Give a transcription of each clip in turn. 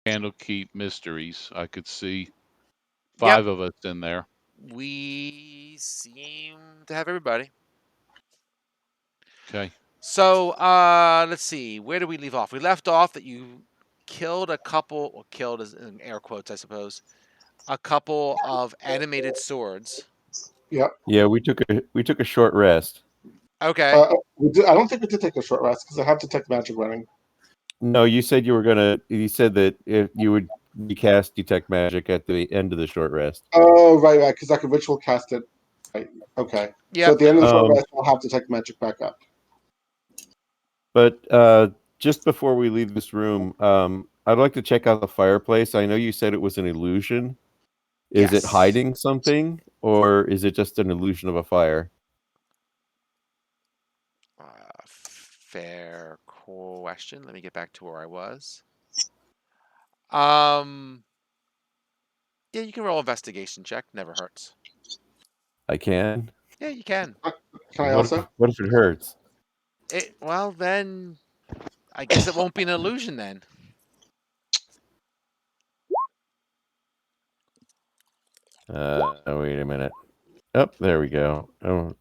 Candlekeep Mysteries. I could see Yep. 5 of us in there. We seem to have everybody. Okay. So, let's see. Where do we leave off? We left off that you killed a couple, or killed is in air quotes, I suppose, a couple of animated swords. Yep. Yeah, we took a short rest. Okay. I don't think we did take a short rest because I have Detect Magic running. No, you said you were gonna. You said that if you would recast Detect Magic at the end of the short rest. Oh, right, because I could ritual cast it. Right. Okay. Yep. So at the end of the short rest, I'll have Detect Magic back up. But just before we leave this room, I'd like to check out the fireplace. I know you said it was an illusion. Is it Yes. hiding something, or is it just an illusion of a fire? Fair question. Let me get back to where I was. Yeah, you can roll investigation check. Never hurts. I can. Yeah, you can. Can I also? What if it hurts? Well, then I guess it won't be an illusion then. Wait a minute. Oh, there we go. Oh,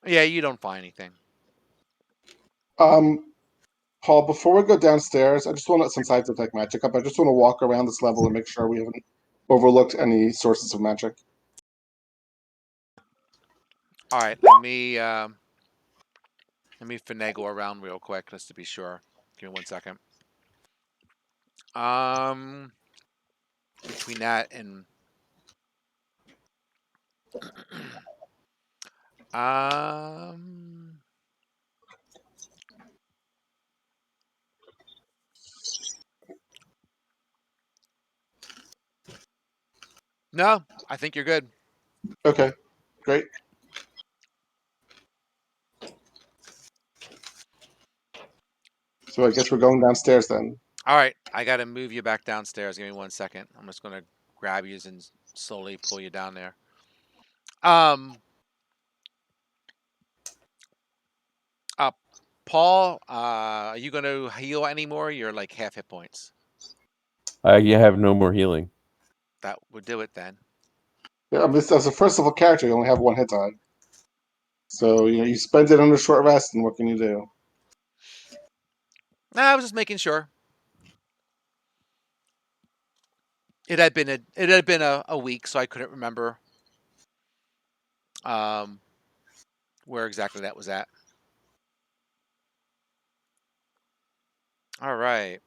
Yeah, you don't find anything. Paul, before we go downstairs, I just want to, since I have Detect Magic up, I just want to walk around this level and make sure we haven't overlooked any sources of magic. All right, let me finagle around real quick just to be sure. Give me 1 second. Between that and no, I think you're good. Okay, great. So I guess we're going downstairs then. All right, I got to move you back downstairs. Give me 1 second. I'm just going to grab you and slowly pull you down there. Paul, are you going to heal anymore? You're like half hit points. you have no more healing. That would do it then. Yeah, as a first level character, you only have 1 hit die. So you spend it on a short rest, and what can you do? No, I was just making sure. It had been a week, so I couldn't remember where exactly that was at. All right.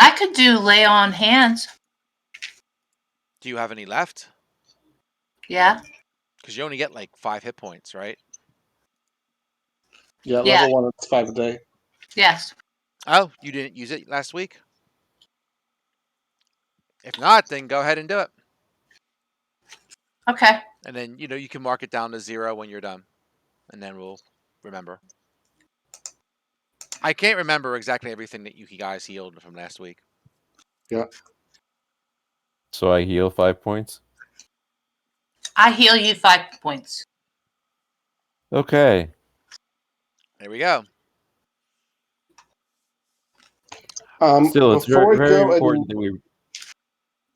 I could do lay on hands. Do you have any left? Yeah. Because you only get like 5 hit points, right? Yeah, level 1, it's 5 a day. Yes. Oh, you didn't use it last week? If not, then go ahead and do it. Okay. And then, you can mark it down to 0 when you're done. And then we'll remember. I can't remember exactly everything that you guys healed from last week. Yeah. So I heal 5 points? I heal you 5 points. Okay. There we go. Still, it's very, very important that we...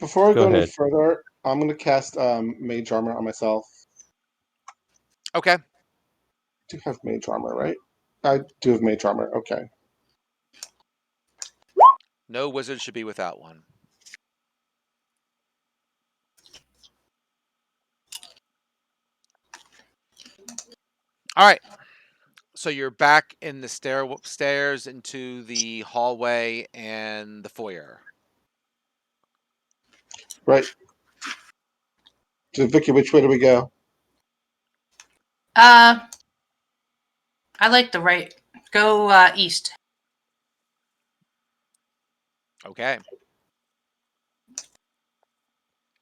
Before we go any further, I'm going to cast Mage Armor on myself. Okay. I do have Mage Armor, right? I do have Mage Armor, okay. No wizard should be without one. All right. So you're back in the stairs into the hallway and the foyer. Right. So, Vicky, which way do we go? I like the right. Go east. Okay.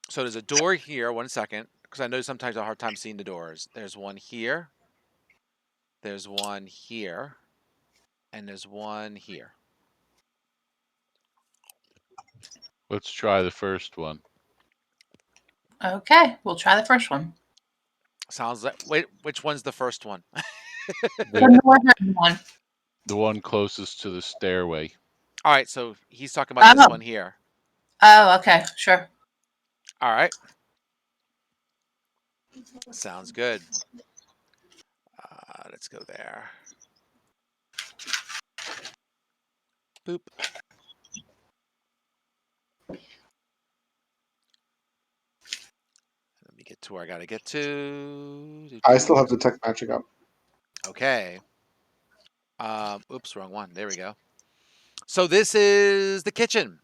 So there's a door here. 1 second. Because I know sometimes I have a hard time seeing the doors. There's one here. There's one here. And there's one here. Let's try the first one. Okay, we'll try the first one. Sounds like... Wait, which one's the first one? The northern one. The one closest to the stairway. All right, so he's talking about this Oh. one here. Oh, okay, sure. All right. Sounds good. Let's go there. Boop. Let me get to where I gotta get to. I still have Detect Magic up. Okay. Oops, wrong one. There we go. So this is the kitchen.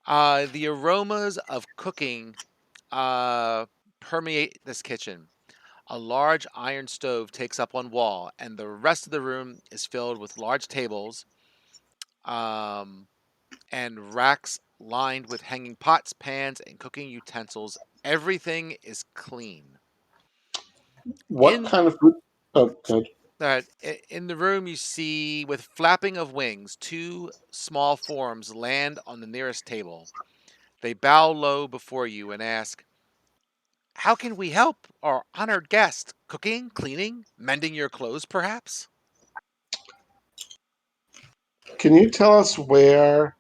The aromas of cooking permeate this kitchen. A large iron stove takes up one wall, and the rest of the room is filled with large tables and racks lined with hanging pots, pans, and cooking utensils. Everything is clean. What kind of food? Oh, good. In the room, you see, with flapping of wings, two small forms land on the nearest table. They bow low before you and ask, "How can we help our honored guest? Cooking, cleaning, mending your clothes, perhaps?" Can you tell us where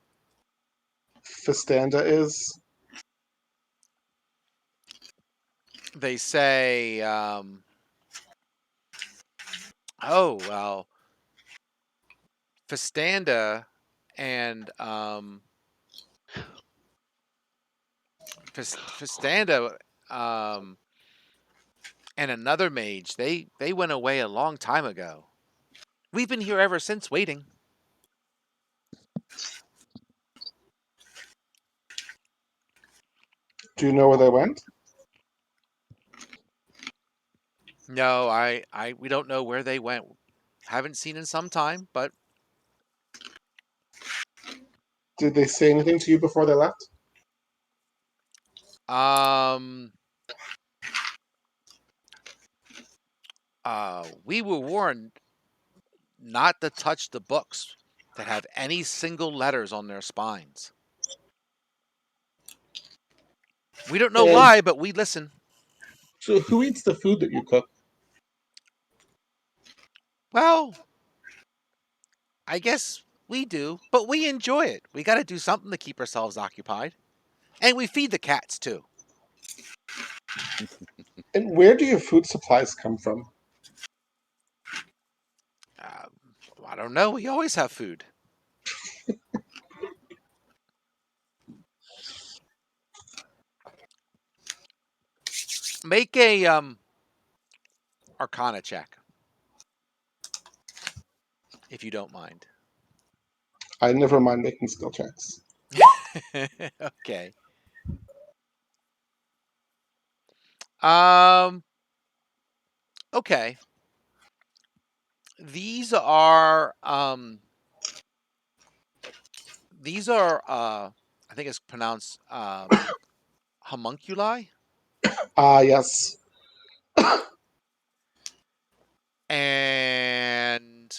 Fistanda is? They say, "Oh, well, Fistanda and Fistanda and another mage, they went away a long time ago. We've been here ever since, waiting." Do you know where they went? No, we don't know where they went. Haven't seen in some time, but Did they say anything to you before they left? we were warned not to touch the books that have any single letters on their spines. We don't know And why, but we listen. so who eats the food that you cook? Well, I guess we do, but we enjoy it. We got to do something to keep ourselves occupied. And we feed the cats, too. And where do your food supplies come from? Uh, I don't know. We always have food. Make a Arcana check, if you don't mind. I never mind making skill checks. Okay. Um. Okay. These are I think it's pronounced homunculi, Ah, yes. and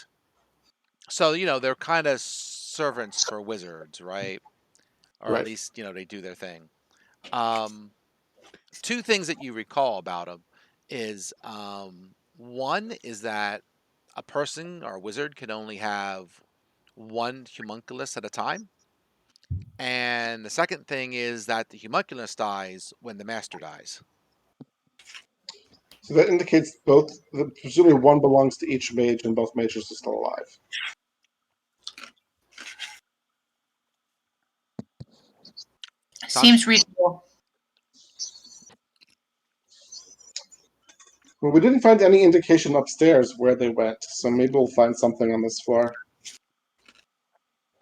so they're kind of servants for wizards, right? Or at Right. least they do their thing. Um, Two things that you recall about them is one is that a person or a wizard can only have one homunculus at a time. And the second thing is that the homunculus dies when the master dies. So that indicates both. Presumably, one belongs to each mage, and both mages are still alive. Seems reasonable. Well, we didn't find any indication upstairs where they went, so maybe we'll find something on this floor.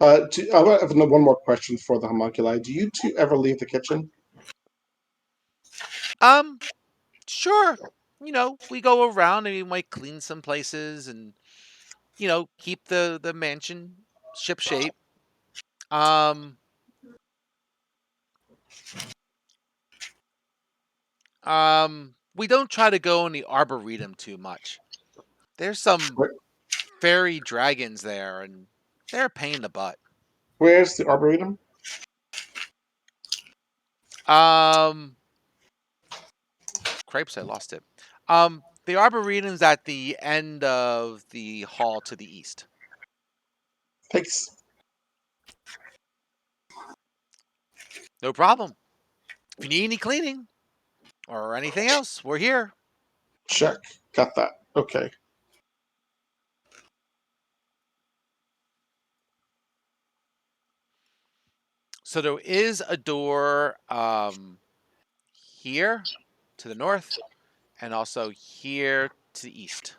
I have one more question for the homunculi. Do you two ever leave the kitchen? Sure. We go around and we might clean some places and keep the mansion ship shape. Um, we don't try to go in the Arboretum too much. There's some Where, fairy dragons there, and they're a pain in the butt. where's the Arboretum? Crepes, I lost it. The Arboretum's at the end of the hall to the east. Thanks. No problem. If you need any cleaning or anything else, we're here. Check. Got that. Okay. So there is a door here to the north and also here to the east.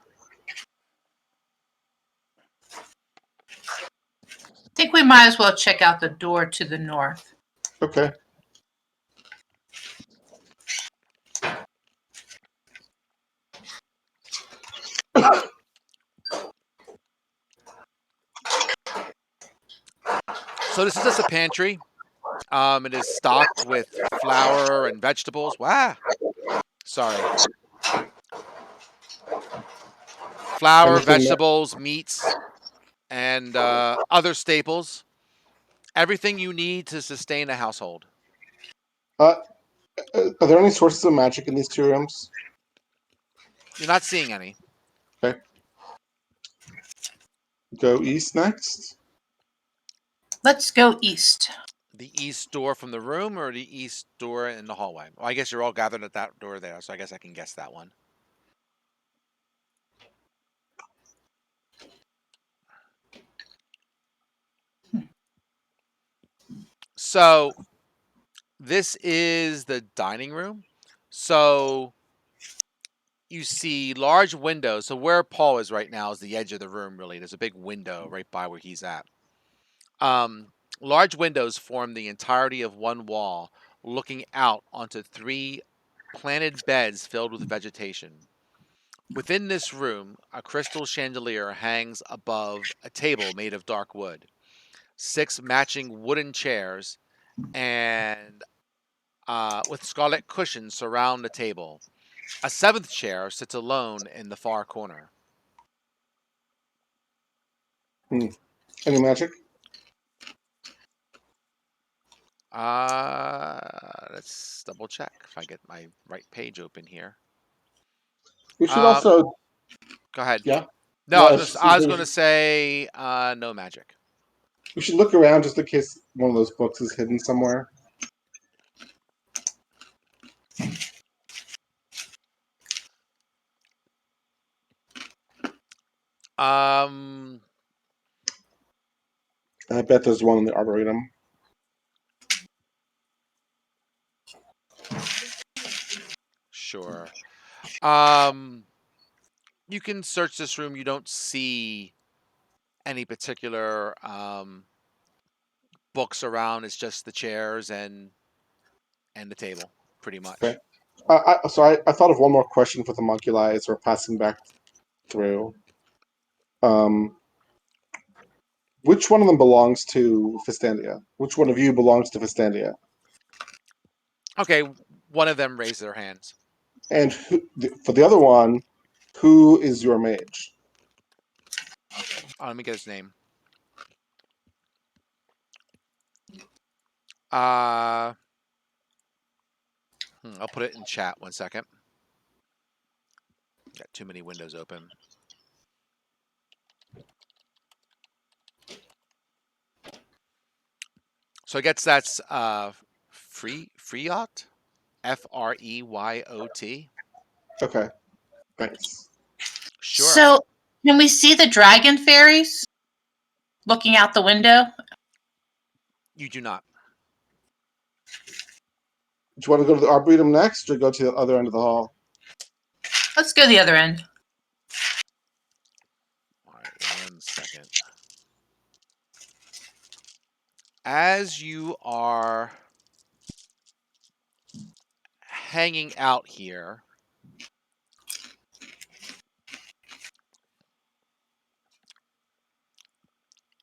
I think we might as well check out the door to the north. Okay. So this is just a pantry. It is stocked with flour and vegetables. Wow. Sorry. Flour, Anything that, vegetables, meats, and other staples. Everything you need to sustain a household. are there any sources of magic in these two rooms? You're not seeing any. Okay. Go east next. Let's go east. The east door from the room or the east door in the hallway? Well, I guess you're all gathered at that door there, so I guess I can guess that one. So this is the dining room. So you see large windows. So where Paul is right now is the edge of the room, really. There's a big window right by where he's at. Large windows form the entirety of one wall, looking out onto 3 planted beds filled with vegetation. Within this room, a crystal chandelier hangs above a table made of dark wood. 6 matching wooden chairs and with scarlet cushions surround the table. A 7th chair sits alone in the far corner. Any magic? Let's double check if I get my right page open here. We should also. Go ahead. Yeah. No, No, I was gonna say no magic. We should look around just in case one of those books is hidden somewhere. Um, I bet there's one in the Arboretum. sure. You can search this room. You don't see any particular books around. It's just the chairs and the table, pretty much. Okay. I thought of one more question for the homunculi as we're passing back through. Which one of them belongs to Fistandia? Which one of you belongs to Fistandia? Okay, one of them raised their hands. And for the other one, who is your mage? Let me get his name. I'll put it in chat 1 second. Got too many windows open. So I guess that's Freyot, Freyot. Okay, thanks. Sure. So, can we see the dragon fairies looking out the window? You do not. Do you want to go to the Arboretum next, or go to the other end of the hall? Let's go the other end. All right, 1 second. As you are hanging out here,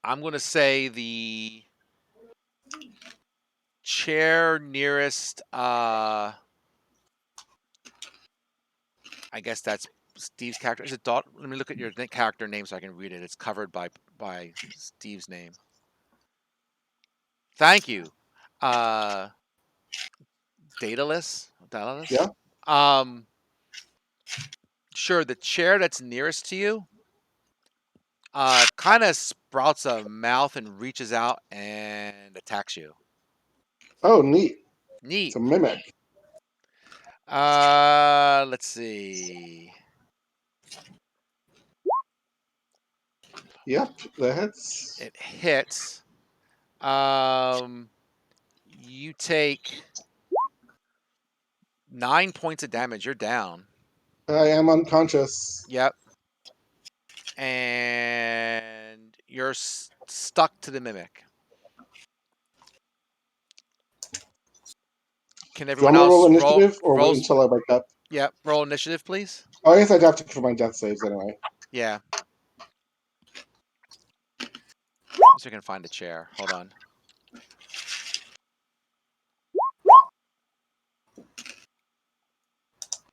I'm going to say the chair nearest, I guess that's Steve's character. Is it Dot? Let me look at your character name so I can read it. It's covered by Steve's name. Thank you. Daedalus? Yeah. Sure, the chair that's nearest to you kind of sprouts a mouth and reaches out and attacks you. Oh, neat. Neat. It's a mimic. Let's see. Yep, that hits. It hits. You take 9 points of damage. You're down. I am unconscious. Yep. And you're stuck to the mimic. Can Do you everyone want me to roll else initiative or wait rolls? until I wake up? Yep. Roll initiative, please. Oh, I guess I'd have to for my death saves anyway. Yeah. So I can find a chair. Hold on.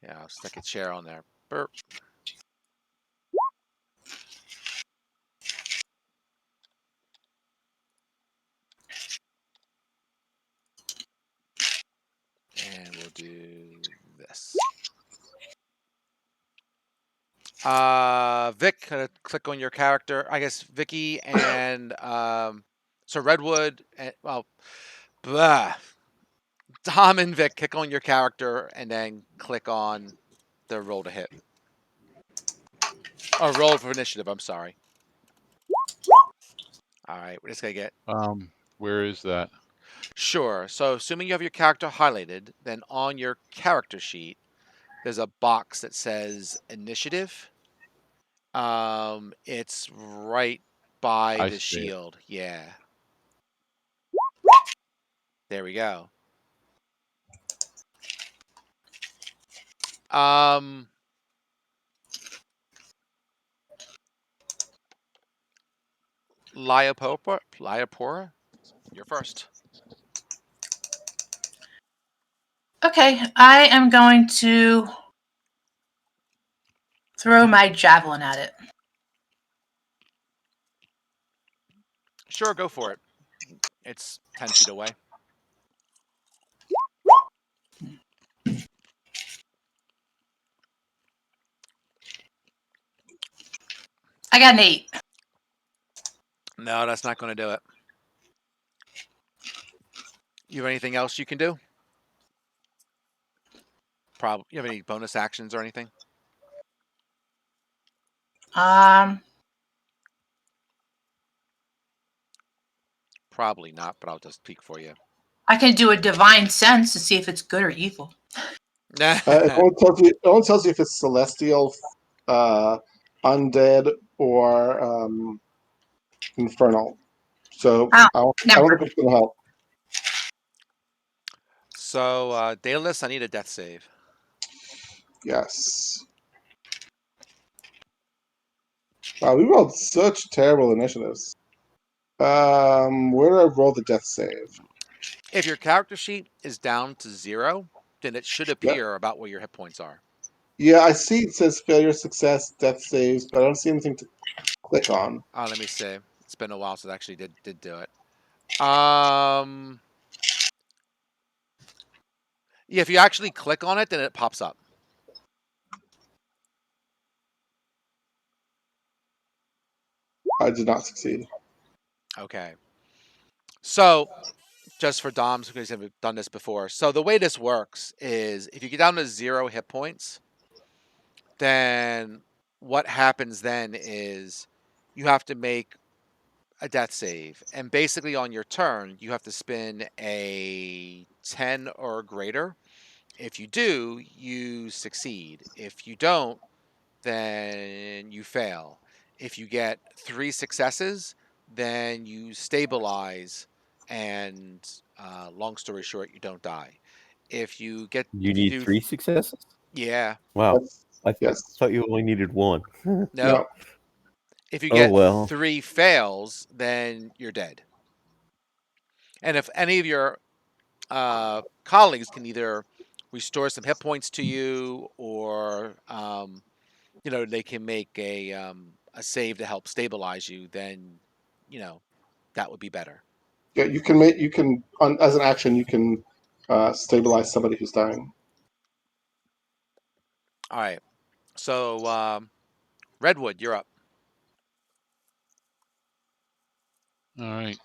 Yeah, I'll stick a chair on there. Burp. And we'll do this. Vic, click on your character. I guess Vicky and so Redwood and blah. Dom and Vic, click on your character and then click on the roll to hit. Or roll for initiative, I'm sorry. Alright, we're just gonna get Where is that? sure. So assuming you have your character highlighted, then on your character sheet, there's a box that says initiative. It's right by I the see it. shield. Yeah. There we go. Liapora, you're first. Okay, I am going to throw my javelin at it. Sure, go for it. It's 10 feet away. I got an 8. No, that's not going to do it. You have anything else you can do? Probably. You have any bonus actions or anything? Probably not, but I'll just peek for you. I can do a divine sense to see if it's good or evil. It only tells you if it's celestial, undead, or infernal. So Oh, I don't never. think it's going to help. So, Daedalus, I need a death save. Yes. Wow, we rolled such terrible initiatives. Where do I roll the death save? If your character sheet is down to 0, then it should Yep. appear about where your hit points are. Yeah, I see it says failure, success, death saves, but I don't see anything to click on. Let me see. It's been a while since I actually did do it. Yeah, if you actually click on it, then it pops up. I did not succeed. Okay. So, just for Doms who have done this before. So the way this works is if you get down to 0 hit points, then what happens then is you have to make a death save. And basically on your turn, you have to spin a 10 or greater. If you do, you succeed. If you don't, then you fail. If you get 3 successes, then you stabilize, and long story short, you don't die. If you get You need do 3 successes? yeah, Wow. That's, I yes. thought you only needed 1. no. No. If you Oh, get well. 3 fails, then you're dead. And if any of your colleagues can either restore some hit points to you, or they can make a save to help stabilize you, then that would be better. Yeah, as an action, you can stabilize somebody who's dying. All right. So Redwood, you're up. All right.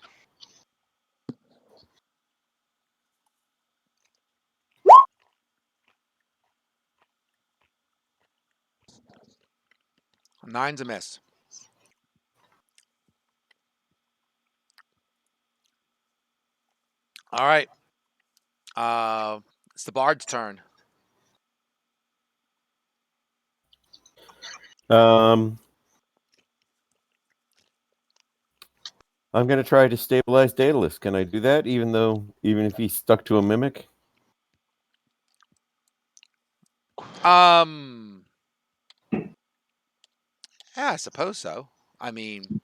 9's a miss. All right. It's the bard's turn. I'm gonna try to stabilize Daedalus. Can I do that? Even if he's stuck to a mimic? Yeah, I suppose so. I mean,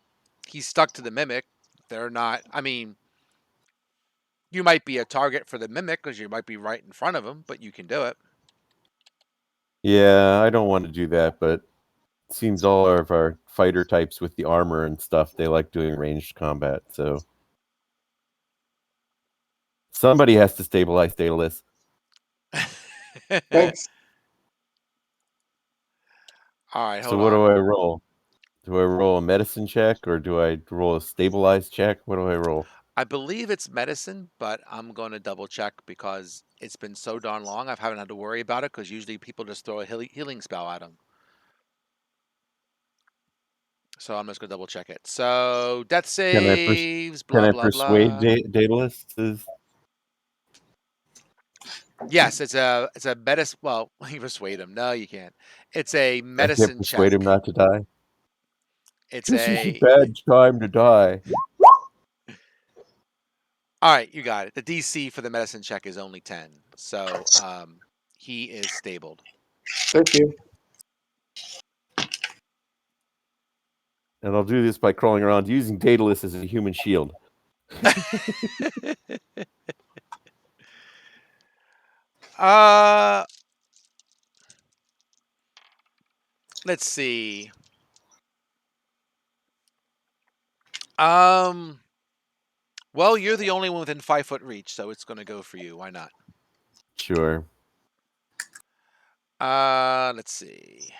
he's stuck to the mimic. They're not. I mean, you might be a target for the mimic because you might be right in front of him, but you can do it. Yeah, I don't want to do that, but it seems all of our fighter types with the armor and stuff, they like doing ranged combat, so somebody has to stabilize Daedalus. Thanks. All right, So hold what on. do I roll? Do I roll a medicine check or do I roll a stabilized check? What do I roll? I believe it's medicine, but I'm going to double check because it's been so darn long. I haven't had to worry about it because usually people just throw a healing spell at him. So I'm just going to double check it. So death saves, Can blah, I blah, persuade blah. Daedalus? Yes, it's a medicine. Well, you persuade him. No, you can't. It's a I can't medicine persuade him check. not to die. It's This is a a. bad time to die. All right, you got it. The DC for the medicine check is only 10. So he is stabled. Thank you. And I'll do this by crawling around using Daedalus as a human shield. uh let's see. Well, you're the only one within 5-foot reach, so it's gonna go for you. Why not? Sure. Let's see.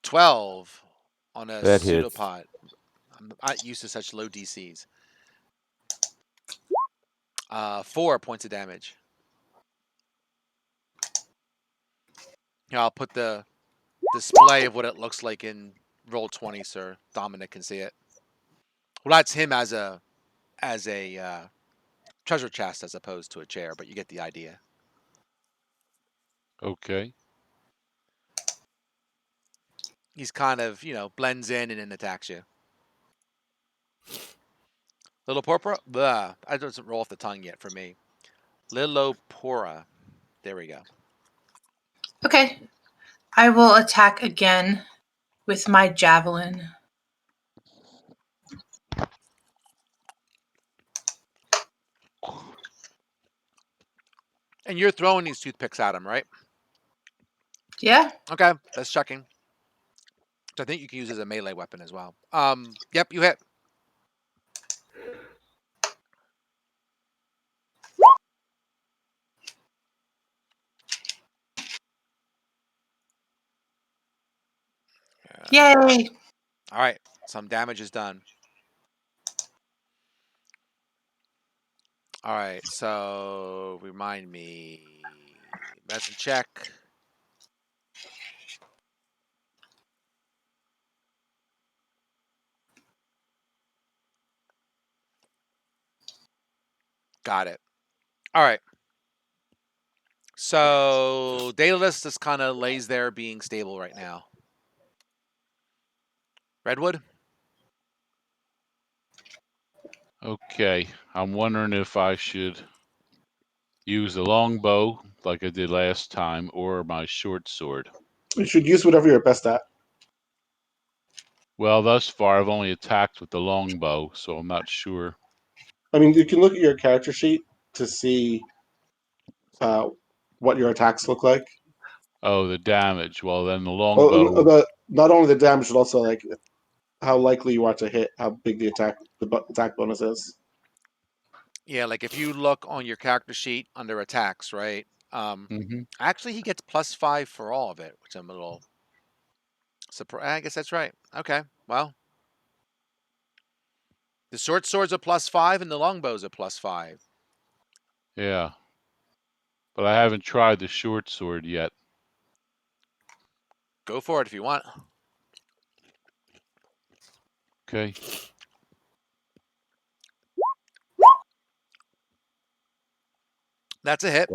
$12 on a That hits. pseudopod. I'm not used to such low DCs. 4 points of damage. Here, I'll put the display of what it looks like in Roll20 so Dominic can see it. Well, that's him as a treasure chest as opposed to a chair, but you get the idea. Okay. He's kind of, blends in and then attacks you. Lilopora? Blah. That doesn't roll off the tongue yet for me. Lilopora. There we go. Okay. I will attack again with my javelin. And you're throwing these toothpicks at him, right? Yeah. Okay, that's checking. So I think you can use as a melee weapon as well. Yep, you hit. Yay. All right, some damage is done. All right, so remind me. Medicine check. Got it. All right. So Daedalus just kind of lays there being stable right now. Redwood? Okay. I'm wondering if I should use the longbow like I did last time or my short sword. You should use whatever you're best at. Well, thus far I've only attacked with the longbow, so I'm not sure. I mean, you can look at your character sheet to see what your attacks look like. Oh, the damage. Well, then the Oh, longbow. not only the damage, but also like how likely you are to hit, how big the attack bonus is. Yeah, like if you look on your character sheet under attacks, right? Mhm. Actually, he gets +5 for all of it, which I'm a little surprised. I guess that's right. Okay, well, the short sword's a +5 and the longbow's a +5. Yeah. But I haven't tried the short sword yet. Go for it if you want. Okay. That's a hit.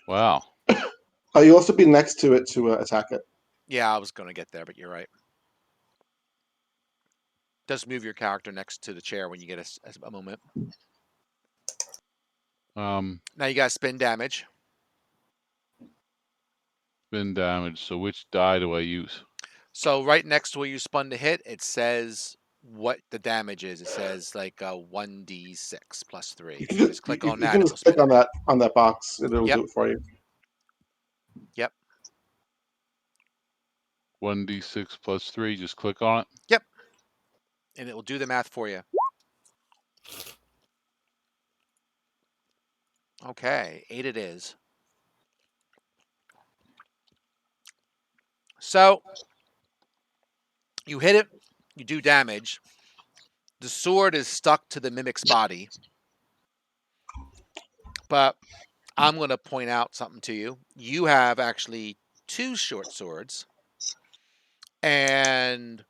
Wow. You also be next to it to attack it. Yeah, I was going to get there, but you're right. Just move your character next to the chair when you get a moment. Now you got spin damage. Spin damage. So which die do I use? So right next to where you spun the hit, it says what the damage is. It says like 1d6 plus 3. You If can you just, just click you, on you that, can it will just click spin it. on that box, and it'll Yep. do it for you. Yep. 1d6 plus 3. Just click on it. Yep. And it will do the math for you. Okay, 8 it is. So you hit it, you do damage. The sword is stuck to the mimic's body. But I'm going to point out something to you. You have actually 2 short swords, and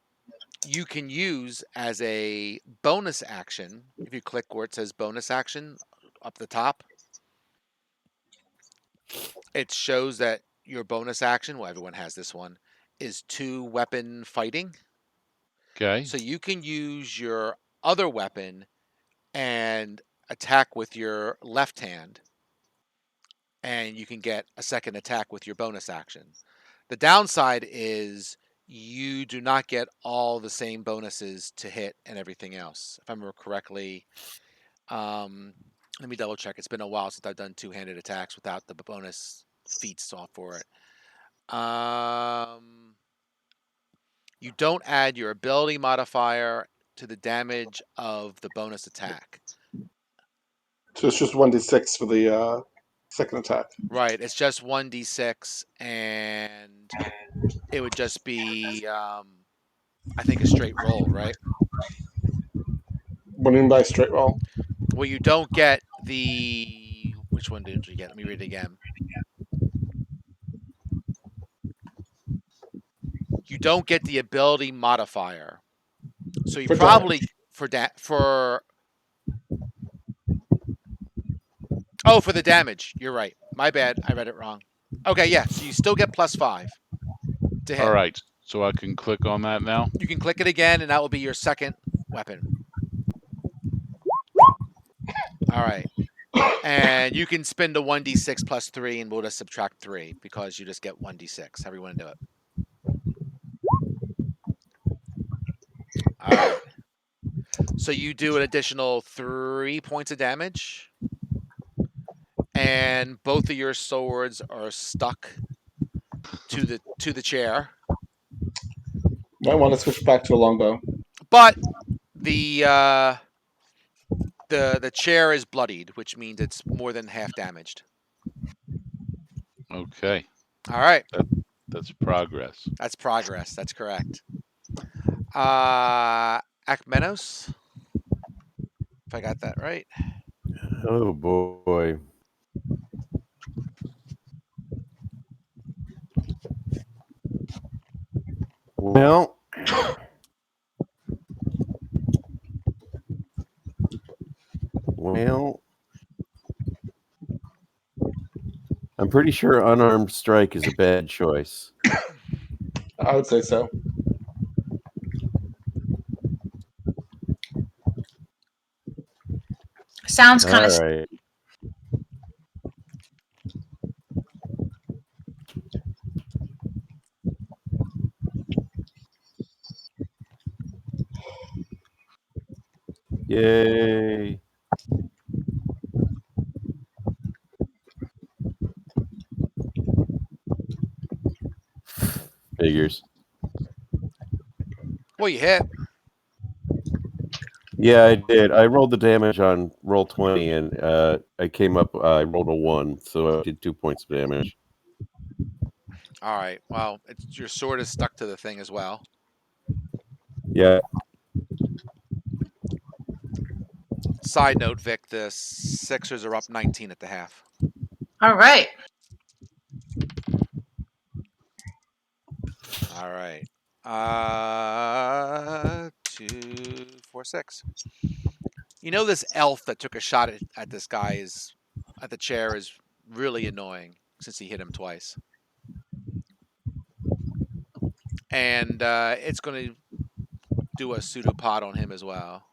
you can use as a bonus action, if you click where it says bonus action up the top, it shows that your bonus action, well, everyone has this one, is 2 weapon fighting. Okay. So you can use your other weapon and attack with your left hand, and you can get a second attack with your bonus action. The downside is you do not get all the same bonuses to hit and everything else. If I remember correctly, let me double check. It's been a while since I've done two-handed attacks without the bonus feats on for it. You don't add your ability modifier to the damage of the bonus attack. So it's just 1d6 for the second attack. Right. It's just 1d6, and it would just be, I think, a straight roll, right? What do you mean by straight roll? Well, you don't get the. Which one did you get? Let me read it again. You don't get the ability modifier, so you For probably damage. for for the damage. You're right. My bad. I read it wrong. Okay, yeah. So you still get +5 to hit. All right. So I can click on that now. You can click it again, and that will be your second weapon. All right. And you can spend the 1d6 plus 3, and we'll just subtract 3 because you just get 1d6. However you want to do it. All right. So you do an additional 3 points of damage, and both of your swords are stuck to the chair. Might want to switch back to a longbow. But the chair is bloodied, which means it's more than half damaged. Okay. All right. That's progress. That's progress. That's correct. Akmenos, if I got that right. Oh boy. Well, I'm pretty sure unarmed strike is a bad choice. I would say so. Sounds kind All of. right. Yay. Figures. Well, you hit. Yeah, I did. I rolled the damage on roll 20, and I came up. I rolled a 1, so I did 2 points of damage. All right. Well, your sword is stuck to the thing as well. Yeah. Side note, Vic, the Sixers are up 19 at the half. All right. All right. 2, 4, 6. You know this elf that took a shot at this guy is at the chair is really annoying since he hit him twice. And it's going to do a pseudopod on him as well.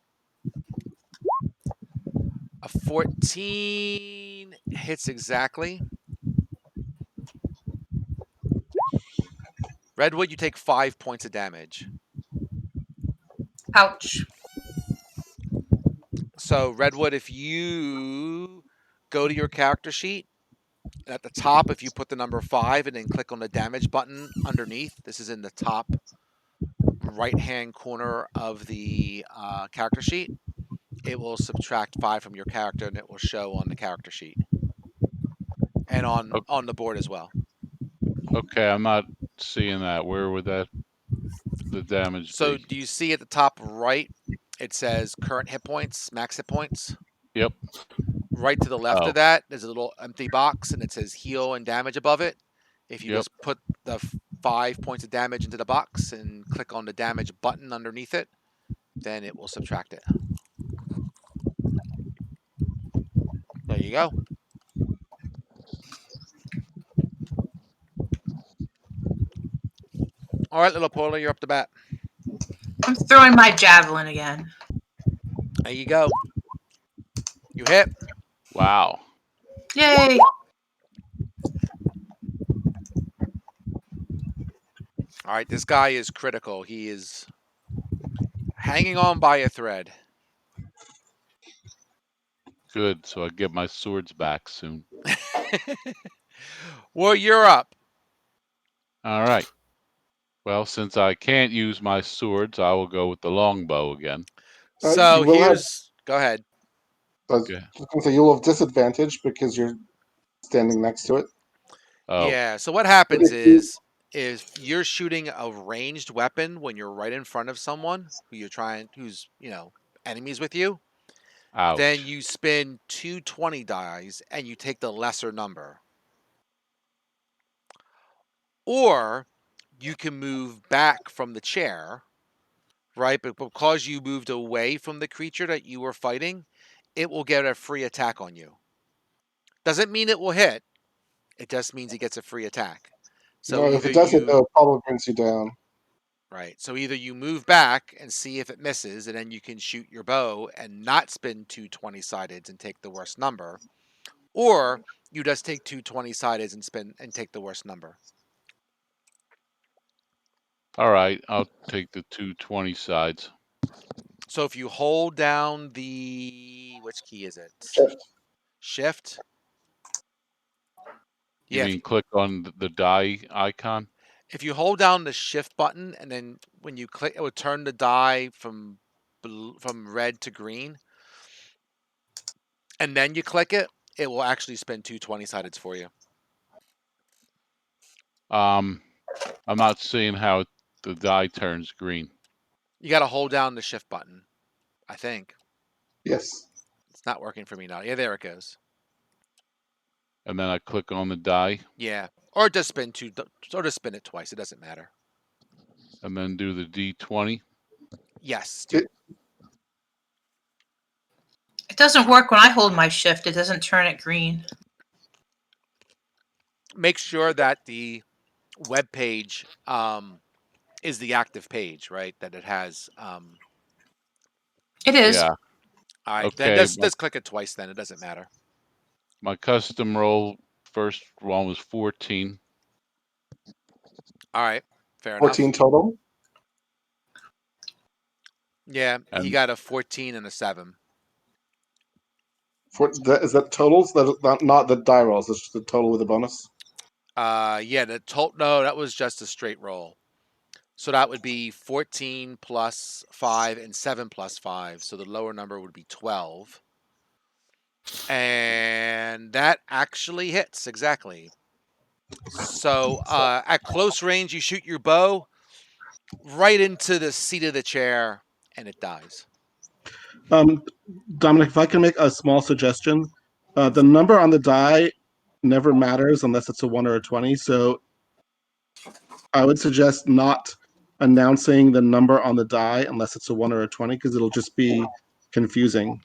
A 14 hits exactly. Redwood, you take 5 points of damage. Ouch. So, Redwood, if you go to your character sheet, at the top, if you put the number 5 and then click on the damage button underneath, this is in the top right-hand corner of the character sheet, it will subtract 5 from your character and it will show on the character sheet and on the board as well. Okay, I'm not seeing that. Where would the damage So, be? do you see at the top right, it says current hit points, max hit points? Yep. Right to the left Oh, of that, there's a little empty box and it says heal and damage above it. If you yep. just put the 5 points of damage into the box and click on the damage button underneath it, then it will subtract it. There you go. All right, little Paula, you're up to bat. I'm throwing my javelin again. There you go. You hit. Wow. Yay. All right, this guy is critical. He is hanging on by a thread. Good. So I get my swords back soon. Well, you're up. All right. Well, since I can't use my swords, I will go with the longbow again. So you will have. go ahead. I was Okay. just gonna say you will have disadvantage because you're standing next to it. Oh, Yeah. So what But happens if you, is if you're shooting a ranged weapon when you're right in front of someone who's enemies with you, then ouch. you spin 2 20 dice and you take the lesser number. Or you can move back from the chair, right? But because you moved away from the creature that you were fighting, it will get a free attack on you. Doesn't mean it will hit. It just means he gets a free attack. So if either it doesn't, though, you it probably brings you down. right. So either you move back and see if it misses, and then you can shoot your bow and not spin 2 20-sideds and take the worst number, or you just take 2 20-sideds and spin and take the worst number. All right. I'll take the 2 20 sides. So if you hold down which key is it? Shift. Shift. You Yeah, mean click on the die icon? if you hold down the shift button and then when you click, it will turn the die from red to green, and then you click it, it will actually spin 2 20-sideds for you. I'm not seeing how the die turns green. You got to hold down the shift button, I think. Yes. It's not working for me now. Yeah, there it goes. And then I click on the die Yeah, or just spin it twice. It doesn't matter. and then do the D20. Yes. It, It doesn't work when I hold my shift. It doesn't turn it green. Make sure that the web page is the active page, right? That it has. It is. Yeah. All right, then Okay. just click it twice. Then it doesn't matter. My custom roll first one was 14. All right, fair 14 enough. total. Yeah, he And got a 14 and a 7. Is that totals? That not the die rolls. It's just the total with a bonus. Yeah, no, that was just a straight roll. So that would be 14 plus 5 and 7 plus 5. So the lower number would be 12. And that actually hits exactly. So at close range, you shoot your bow right into the seat of the chair, and it dies. Dominic, if I can make a small suggestion, the number on the die never matters unless it's a 1 or a 20. So I would suggest not announcing the number on the die unless it's a 1 or a 20, because it'll just be confusing.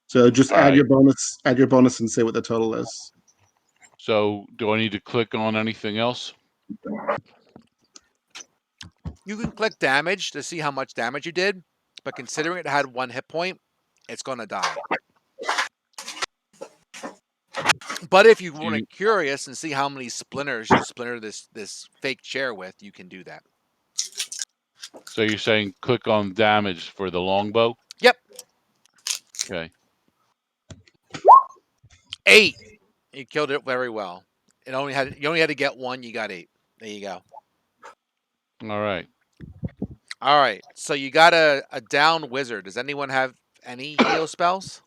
So just All add right. your bonus and say what the total is. So do I need to click on anything else? You can click damage to see how much damage you did, but considering it had 1 hit point, it's gonna die. But if you want to curious and see how many splinters you splinter this fake chair with, you can do that. So you're saying click on damage for the longbow? Yep. Okay. 8. You killed it very well. You only had to get 1. You got 8. There you go. All right. All right. So you got a down wizard. Does anyone have any heal spells?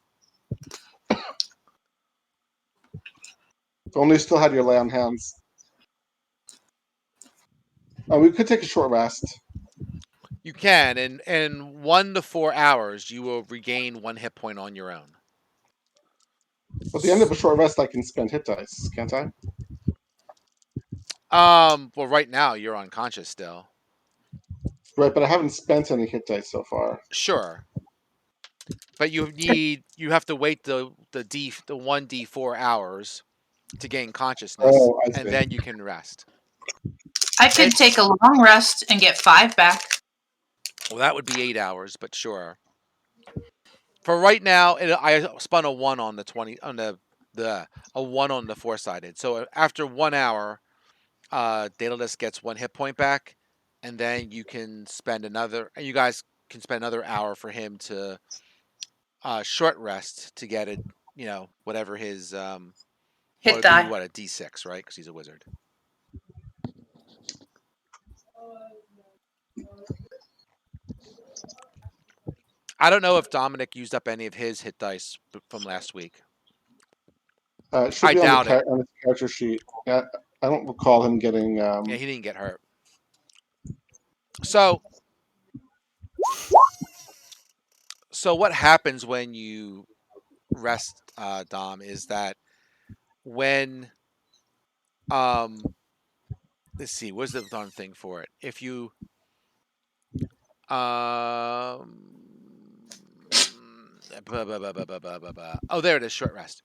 Only still had your lay on hands. We could take a short rest. You can. In 1 to 4 hours, you will regain 1 hit point on your own. At the end of a short rest, I can spend hit dice, can't I? Well, right now you're unconscious still. Right, but I haven't spent any hit dice so far. Sure. But you have to wait the 1d4 hours to gain consciousness, Oh, I and see. then you can rest. I could take a long rest and get 5 back. Well, that would be 8 hours, but sure. For right now, I spun a 1 on the 20 on the a 1 on the 4-sided. So after 1 hour, Daedalus gets 1 hit point back, and then you can spend another. And you guys can spend another hour for him to short rest to get whatever his Hit would be die. what, a D6, right? Because he's a wizard. I don't know if Dominic used up any of his hit dice from last week. It should I be doubt it. on the character sheet. I don't recall him getting. Yeah, he didn't get hurt. So what happens when you rest, Dom, is that when let's see, what's the darn thing for it? If you oh, there it is, short rest.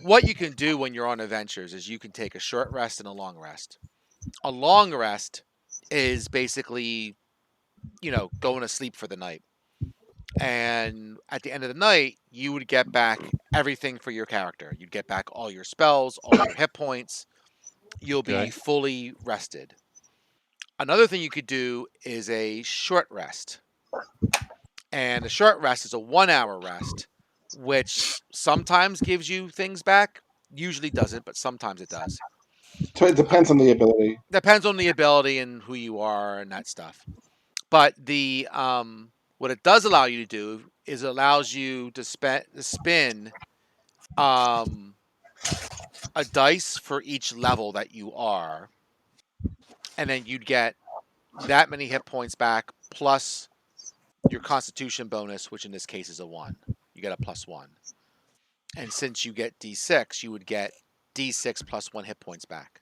What you can do when you're on adventures is you can take a short rest and a long rest. A long rest is basically, going to sleep for the night. And at the end of the night, you would get back everything for your character. You'd get back all your spells, all your hit points. You'll be Okay. fully rested. Another thing you could do is a short rest. And a short rest is a 1-hour rest, which sometimes gives you things back. Usually doesn't, but sometimes it does. So it depends on the ability. Depends on the ability and who you are and that stuff. But the what it does allow you to do is it allows you to spin a dice for each level that you are, and then you'd get that many hit points back plus your Constitution bonus, which in this case is a 1. You get a +1, and since you get D6, you would get D6 plus 1 hit points back.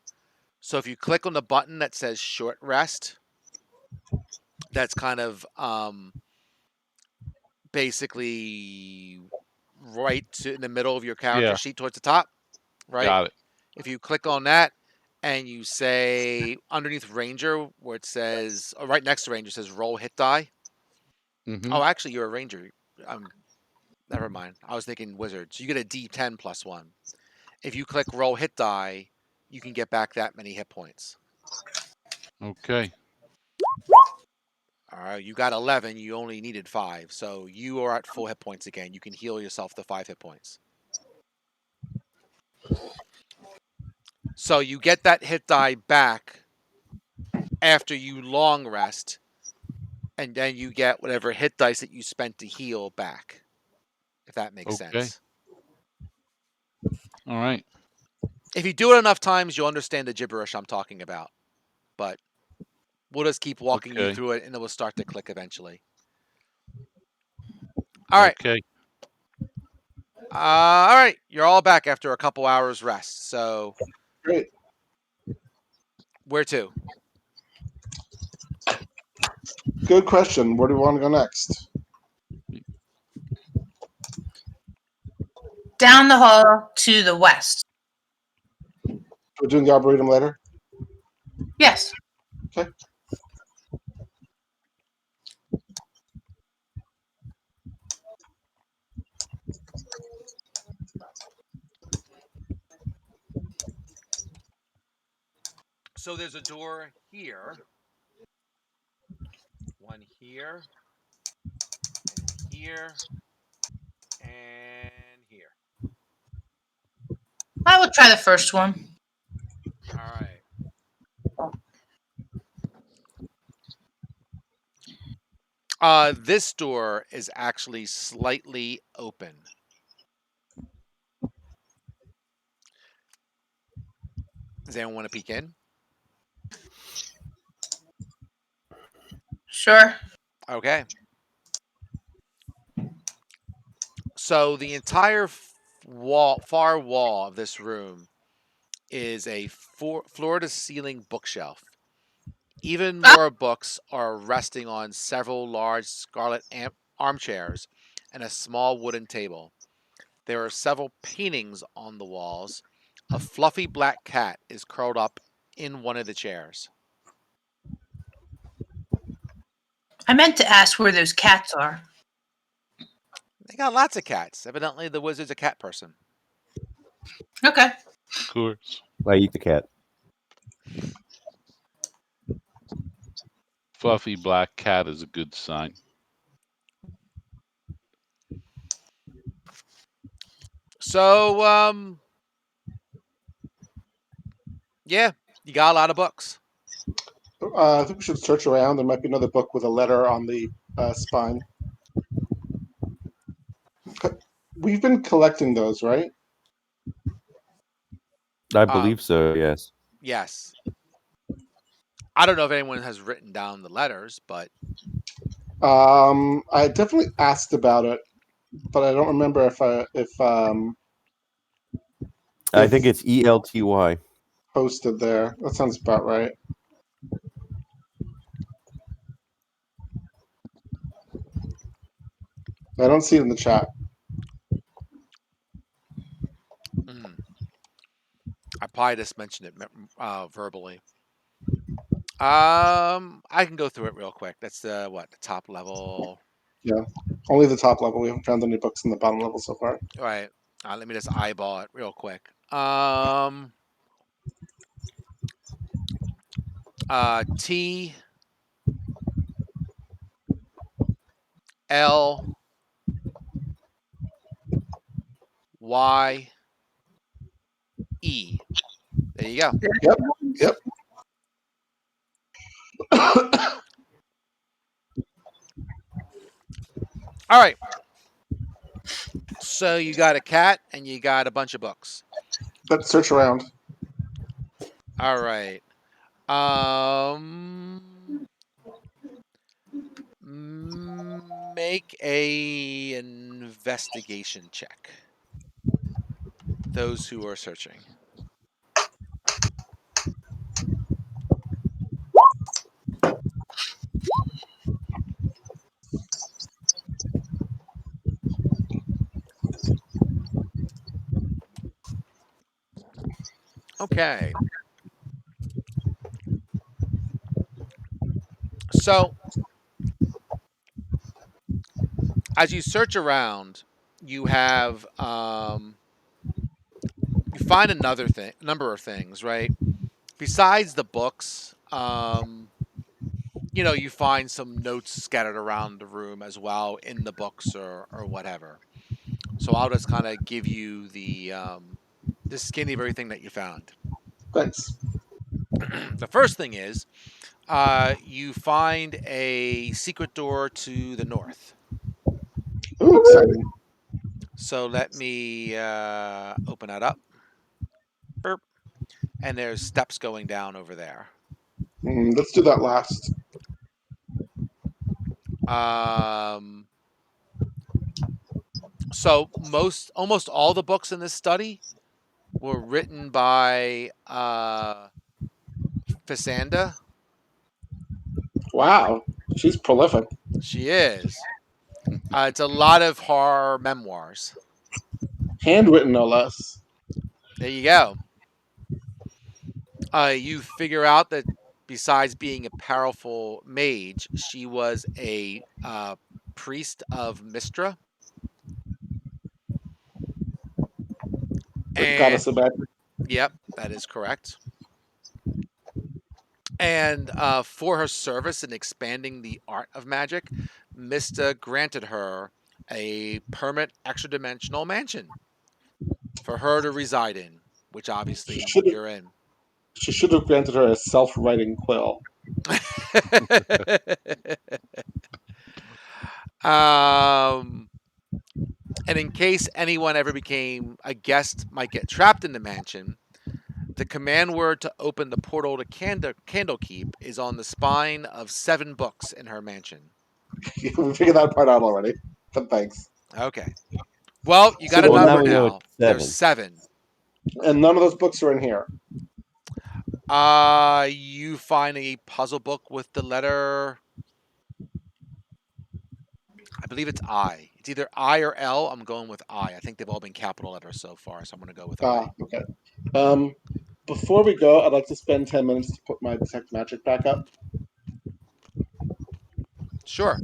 So if you click on the button that says short rest, that's kind of basically right in the middle of your character Yeah. sheet towards the top, right? Got it. If you click on that and you say underneath Ranger, where it says, or right next to Ranger, says roll hit die. Mm-hmm. Oh, actually, you're a Ranger. Never mind. I was thinking Wizard. So you get a D10 plus 1. If you click roll hit die, you can get back that many hit points. Okay. All right, you got 11. You only needed 5. So you are at full hit points again. You can heal yourself to 5 hit points. So you get that hit die back after you long rest, and then you get whatever hit dice that you spent to heal back, if that makes Okay. sense. All right. If you do it enough times, you'll understand the gibberish I'm talking about. But we'll just keep walking you Okay. through it, and it will start to click eventually. All right. Okay. All right, you're all back after a couple hours rest. So Great. where to? Good question. Where do we want to go next? Down the hall to the west. We're doing the Arboretum later? Yes. Okay. So there's a door here, one here, and here, and here. I will try the first one. All right. This door is actually slightly open. Does anyone want to peek in? Sure. Okay. So the entire far wall of this room is a floor-to-ceiling bookshelf. Even more books are resting on several large scarlet armchairs and a small wooden table. There are several paintings on the walls. A fluffy black cat is curled up in one of the chairs. I meant to ask where those cats are. They got lots of cats. Evidently, the wizard's a cat person. Okay. Of course. I eat the cat. Fluffy black cat is a good sign. So, yeah, you got a lot of books. I think we should search around. There might be another book with a letter on the spine. We've been collecting those, right? I believe so, yes. Yes. I don't know if anyone has written down the letters, but I definitely asked about it, but I don't remember I think it's ELTY. posted there. That sounds about right. I don't see it in the chat. I probably just mentioned it verbally. I can go through it real quick. That's the top level. Yeah, only the top level. We haven't found any books in the bottom level so far. All right. Let me just eyeball it real quick. T L Y E. There you go. Yep. All right. So you got a cat and you got a bunch of books. Let's search around. All right. Make a investigation check. Those who are searching. Okay. So, as you search around, you have you find another number of things, right? Besides the books, you find some notes scattered around the room as well in the books or whatever. So I'll just kind of give you the skinny of everything that you found. Thanks. The first thing is you find a secret door to the north. Ooh, exciting. So let me open that up. Burp. And there's steps going down over there. Let's do that last. So almost all the books in this study were written by Fessanda. Wow, she's prolific. She is. It's a lot of horror memoirs. Handwritten, no less. There you go. You figure out that besides being a powerful mage, she was a priest of Mistra, The and goddess of magic. yep, that is correct. And for her service in expanding the art of magic, Mista granted her a permanent extra-dimensional mansion for her to reside in, which She obviously should have. you're in. She should have granted her a self-writing quill. um, and in case anyone ever became a guest might get trapped in the mansion, the command word to open the portal to Candlekeep is on the spine of 7 books in her mansion. We figured that part out already, but thanks. Okay. Well, you So got a there's Well, now number we know nothing, it's now. There's 7. 7. and none of those books are in here. You find a puzzle book with the letter. I believe it's I. It's either I or L. I'm going with I. I think they've all been capital letters so far, so I'm going to go with I. Okay. Um, Before we go, I'd like to spend 10 minutes to put my detect magic back up. Sure.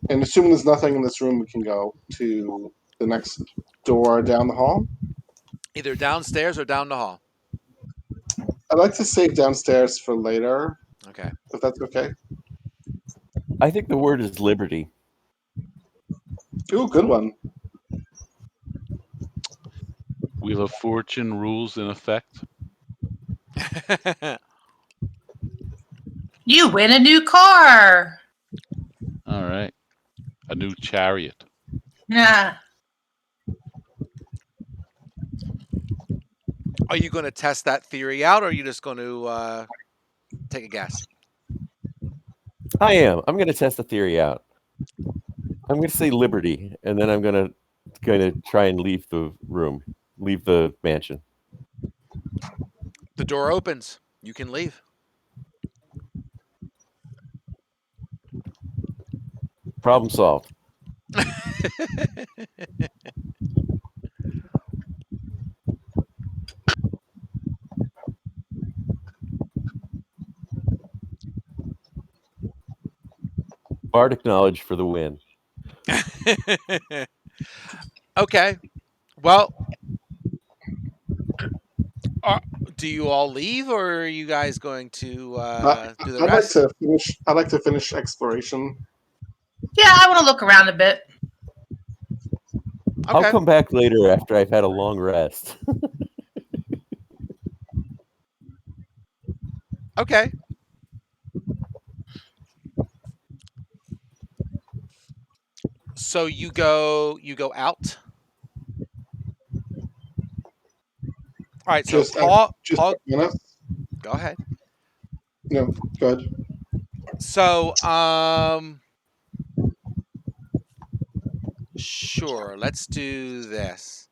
And assuming there's nothing in this room, we can go to the next door down the hall. Either downstairs or down the hall. I'd like to save downstairs for later, Okay. if that's okay. I think the word is liberty. Ooh, good one. Wheel of Fortune rules in effect. You win a new car. All right. A new chariot. Nah. Are you going to test that theory out, or are you just going to take a guess? I am. I'm going to test the theory out. I'm going to say liberty, and then I'm going to try and leave the room, leave the mansion. The door opens. You can leave. Problem solved. Bardic knowledge for the win. Okay. Well, do you all leave, or are you guys going to do the I'd like rest? to finish. I'd like to finish exploration. Yeah, I want to look around a bit. I'll Okay. come back later after I've had a long rest. Okay. So you go out. All right. So Just, just Paul, minutes. go ahead. No, good. So sure. Let's do this.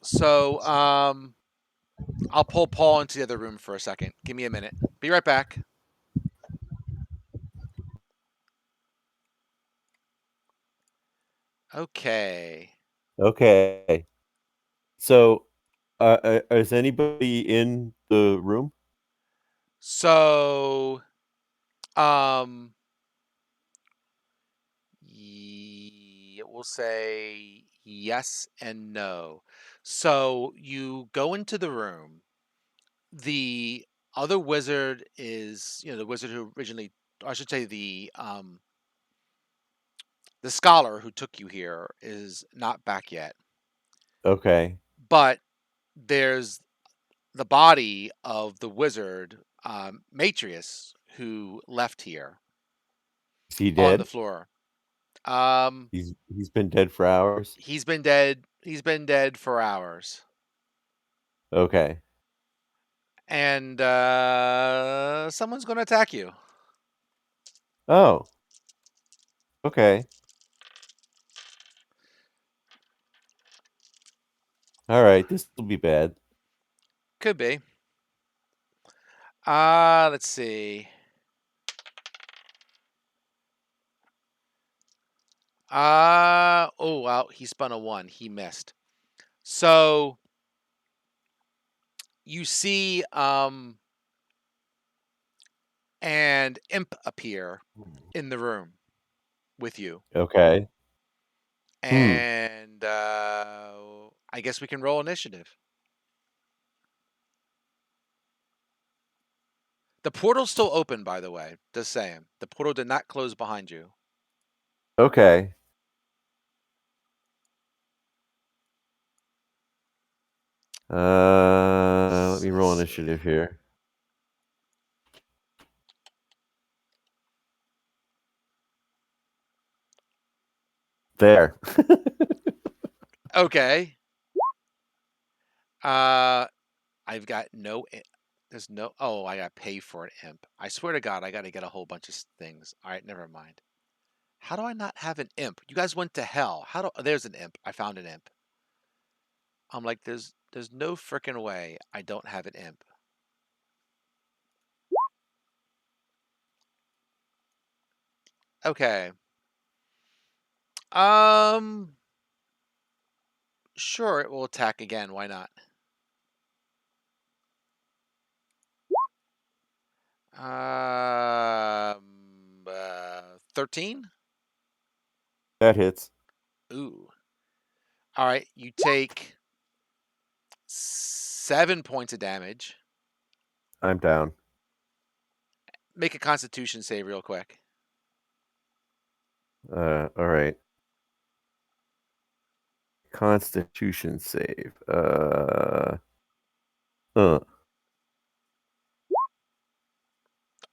So I'll pull Paul into the other room for a second. Give me a minute. Be right back. Okay. Okay. So, is anybody in the room? So we'll say yes and no. So you go into the room. The other wizard is, the wizard who originally, I should say, the scholar who took you here is not back yet. Okay. But there's the body of the wizard, Matrius, who left here Is he on the dead? floor. He's been dead for hours. He's been dead. He's been dead for hours. Okay. And someone's going to attack you. Oh. Okay. All right, this will be bad. Could be. Let's see. Oh well, he spun a 1. He missed. So you see an imp appear in the room with you. Okay. And I guess we can roll initiative. The portal's still open, by the way. Just saying. The portal did not close behind you. Okay. Let me roll initiative here. There. Okay. I've got no. There's no. Oh, I got to pay for an imp. I swear to God, I got to get a whole bunch of things. All right, never mind. How do I not have an imp? You guys went to hell. How do? There's an imp. I found an imp. I'm like, there's no freaking way I don't have an imp. Okay. Sure, it will attack again. Why not? 13? That hits. Ooh. All right, you take 7 points of damage. I'm down. Make a Constitution save real quick. All right. Constitution save.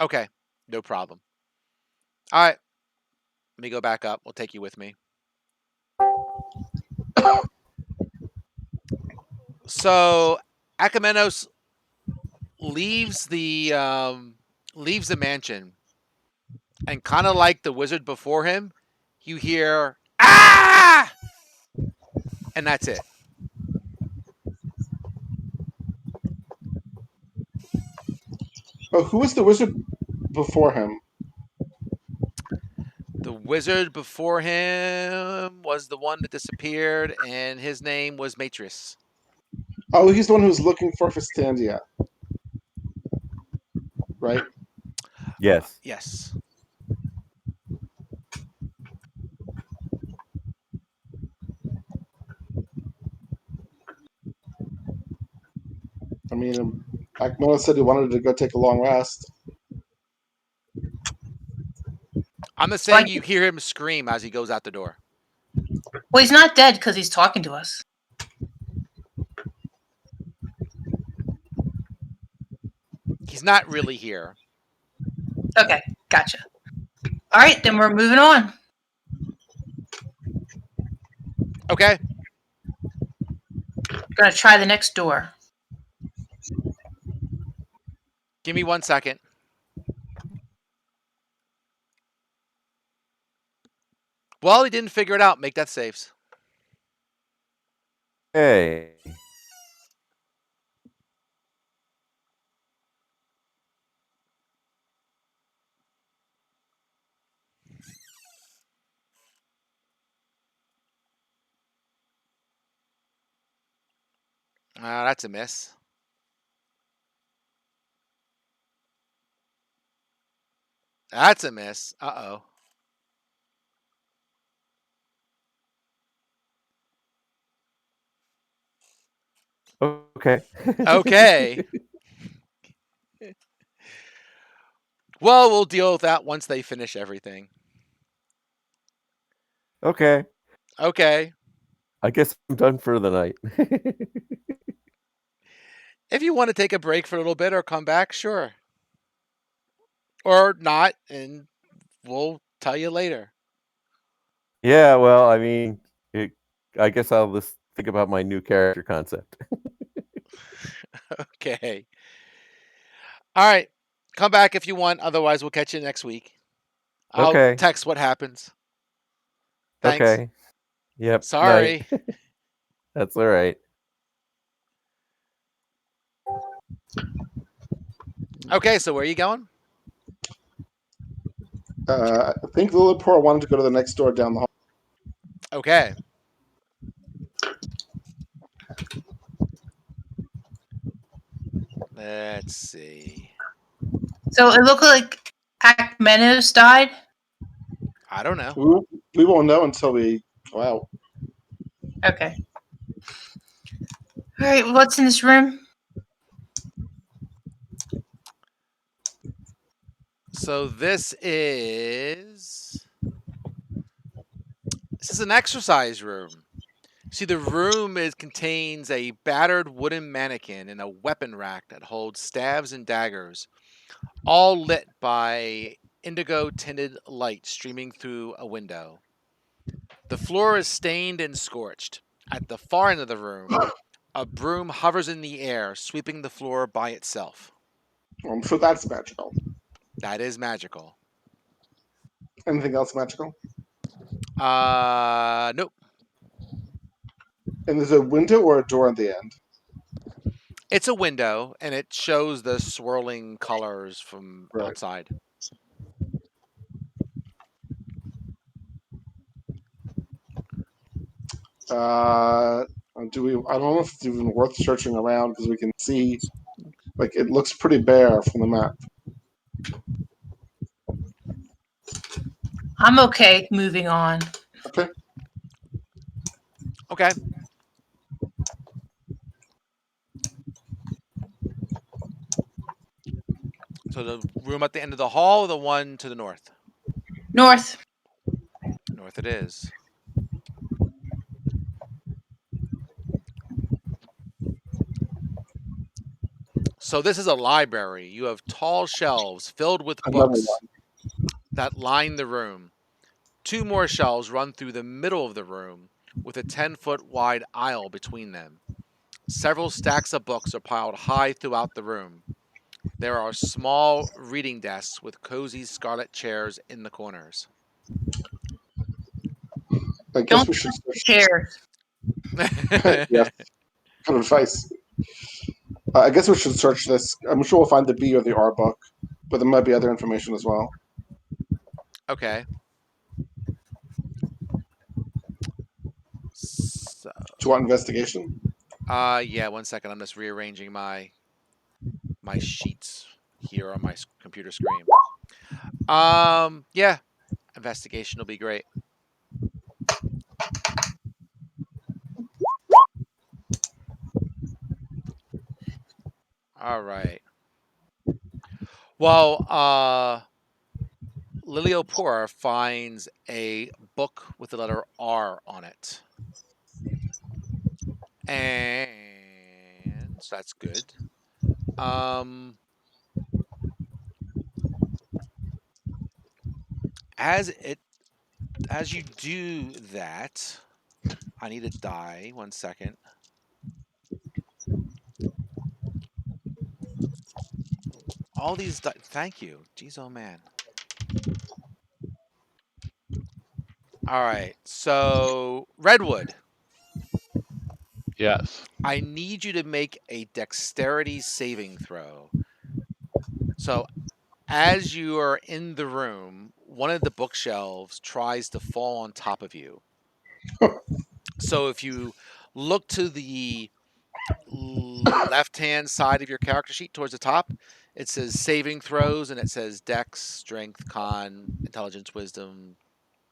Okay, no problem. All right, let me go back up. We'll take you with me. So Akamenos leaves the mansion, and kind of like the wizard before him, you hear ah, and that's it. Oh, who was the wizard before him? The wizard before him was the one that disappeared, and his name was Matrix. Oh, he's the one who was looking for Fistandia. Right? Yes. Yes. I mean, Akmona said he wanted to go take a long rest. I'm not saying you hear him scream as he goes out the door. Well, he's not dead because he's talking to us. He's not really here. Okay, gotcha. All right, then we're moving on. Okay. Gonna try the next door. Give me 1 second. Well, he didn't figure it out. Make that saves. Hey. That's a miss. That's a miss. Uh-oh. Okay. Okay. Well, we'll deal with that once they finish everything. Okay. Okay. I guess I'm done for the night. If you want to take a break for a little bit or come back, sure. Or not, and we'll tell you later. Yeah, well, I mean, I guess I'll just think about my new character concept. Okay. All right. Come back if you want. Otherwise, we'll catch you next week. I'll Okay. text what happens. Thanks. Okay. Yep. Night. Sorry. That's all right. Okay, so where are you going? I think Lillipore wanted to go to the next door down the hall. Okay. Let's see. So it looked like Acmenos died. I don't know. We won't know until we go out. Okay. All right. What's in this room? So this is an exercise room. See, the room contains a battered wooden mannequin and a weapon rack that holds staves and daggers, all lit by indigo tinted light streaming through a window. The floor is stained and scorched. At the far end of the room, a broom hovers in the air, sweeping the floor by itself. I'm sure that's magical. That is magical. Anything else magical? Nope. And there's a window or a door at the end. It's a window, and it shows the swirling colors from Right. outside. Do we? I don't know if it's even worth searching around because we can see, like, it looks pretty bare from the map. I'm okay moving on. Okay. Okay. So the room at the end of the hall, or the one to the north? North. North it is. So this is a library. You have tall shelves filled with Another books one. that line the room. Two more shelves run through the middle of the room with a 10-foot wide aisle between them. Several stacks of books are piled high throughout the room. There are small reading desks with cozy scarlet chairs in the corners. I guess Don't we should search. chairs. Yes. Good advice. I guess we should search this. I'm sure we'll find the B or the R book, but there might be other information as well. Okay. So, Do you want investigation? yeah, 1 second. I'm just rearranging my sheets here on my computer screen. Yeah, investigation will be great. All right. Well, Liliopora finds a book with the letter R on it. And so that's good. As you do that, I need a die. 1 second. All these thank you. Jeez, oh man. All right. So, Redwood, Yes. I need you to make a dexterity saving throw. So, as you are in the room, one of the bookshelves tries to fall on top of you. So, if you look to the left-hand side of your character sheet towards the top, it says saving throws, and it says Dex, Strength, Con, Intelligence, Wisdom,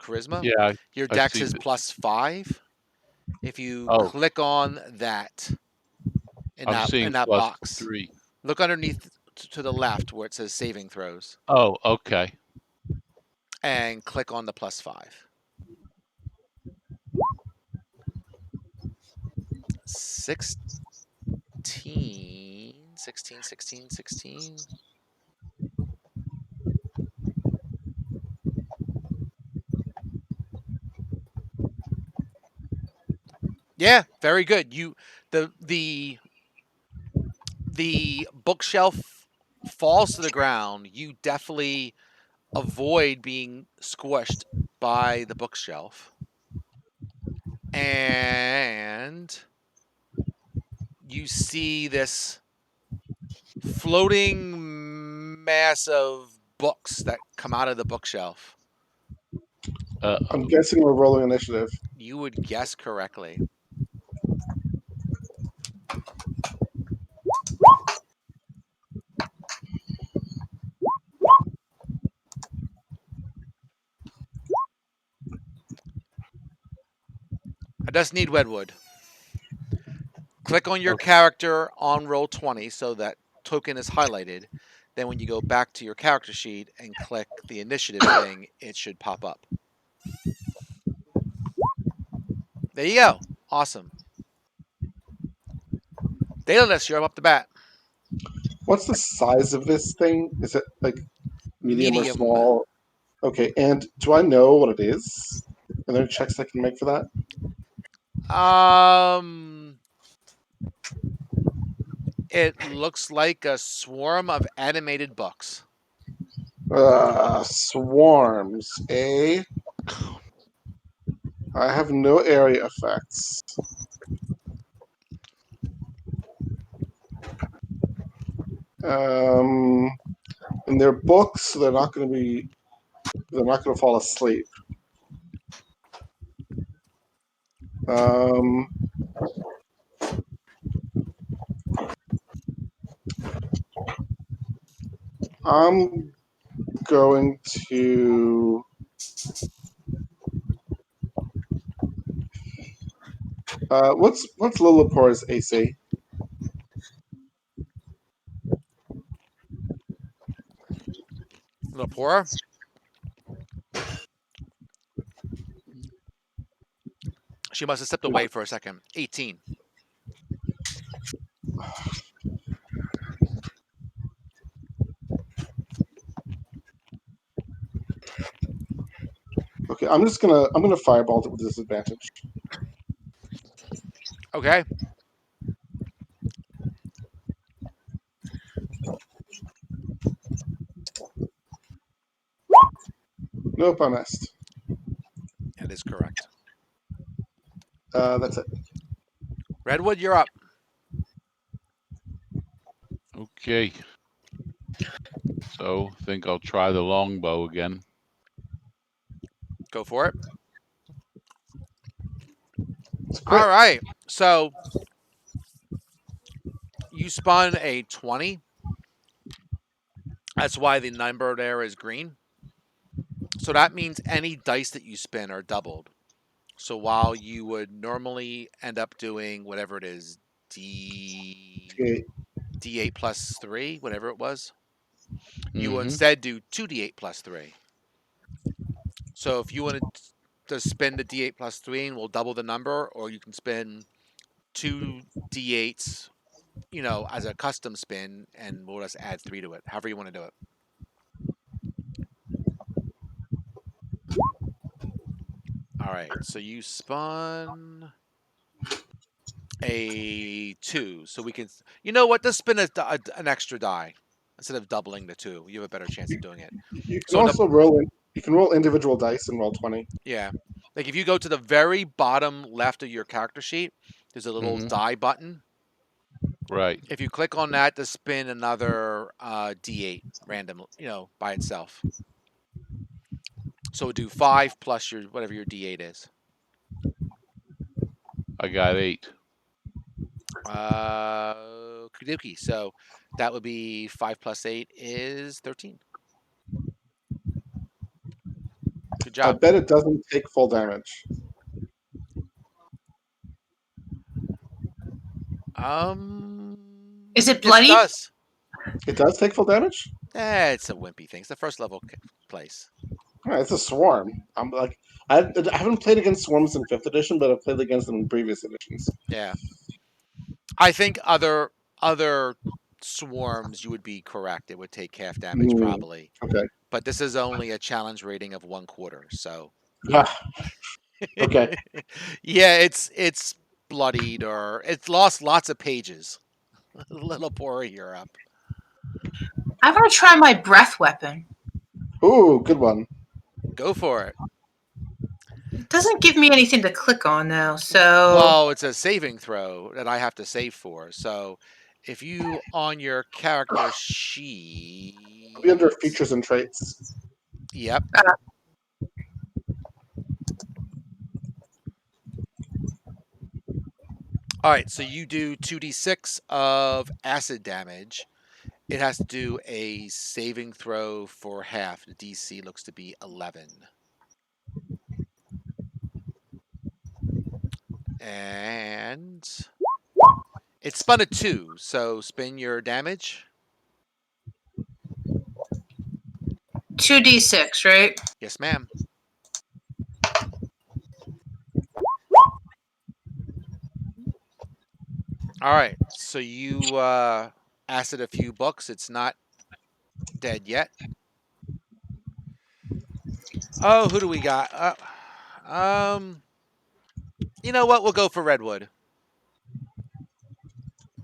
Charisma. Yeah, Your I Dex see is that. +5. If you Oh, click on that in I'm seeing that plus box, 3. look underneath to the left where it says saving throws, Oh, okay. and click on the +5. 16. Yeah, very good. The bookshelf falls to the ground. You definitely avoid being squished by the bookshelf. And you see this floating mass of books that come out of the bookshelf. I'm guessing we're rolling initiative. You would guess correctly. I just need Wedwood. Click on your character on roll 20 so that token is highlighted. Then when you go back to your character sheet and click the initiative thing, it should pop up. There you go. Awesome. Daedalus, you're up the bat. What's the size of this thing? Is it like medium or Medium. small? Okay, and do I know what it is? Are there checks I can make for that? It looks like a swarm of animated books. Swarms, eh? I have no area effects. And they're books, so they're not going to fall asleep. I'm going to what's Lilipor's AC? Lepora? She must have stepped away for a second. 18. Okay, I'm gonna fireball it with disadvantage. Okay. Nope, I missed. That is correct. That's it. Redwood, you're up. Okay. So, think I'll try the longbow again. Go for it. All right. So you spun a 20. That's why the number there is green. So that means any dice that you spin are doubled. So while you would normally end up doing whatever it is, D8 plus 3, whatever it was, you will instead do 2D8 plus 3. So if you wanted to spin the D8 plus 3 and we'll double the number, or you can spin 2 D8s, as a custom spin, and we'll just add 3 to it. However you want to do it. All right, so you spun a 2, so we can. You know what? Let's spin an extra die instead of doubling the 2. You have a better chance of doing it. You can also roll. You can roll individual dice and roll 20. Yeah, like if you go to the very bottom left of your character sheet, there's a little die button. Right. If you click on that to spin another D8 random, by itself. So we'll do 5 plus whatever your D8 is. I got 8. Kuduki. So that would be 5 plus 8 is 13. Good job. I bet it doesn't take full damage. Is it bloody? Yes, it does. It does take full damage? It's a wimpy thing. It's the first level place. Yeah, it's a swarm. I haven't played against swarms in 5th edition, but I've played against them in previous editions. Yeah. I think other swarms, you would be correct. It would take half damage probably. Okay. But this is only a challenge rating of 1/4, so yeah. Okay. Yeah, it's bloodied or it's lost lots of pages. A little poorer here up. I want to try my breath weapon. Ooh, good one. Go for it. It doesn't give me anything to click on though, so. Well, it's a saving throw that I have to save for. So If you on your character sheet, It'll be under features and traits. yep. All right, so you do 2d6 of acid damage. It has to do a saving throw for half. The DC looks to be 11. And it's spun a 2, so spin your damage. 2d6, right? Yes, ma'am. All right, so you acid a few books. It's not dead yet. Oh, who do we got? You know what? We'll go for Redwood.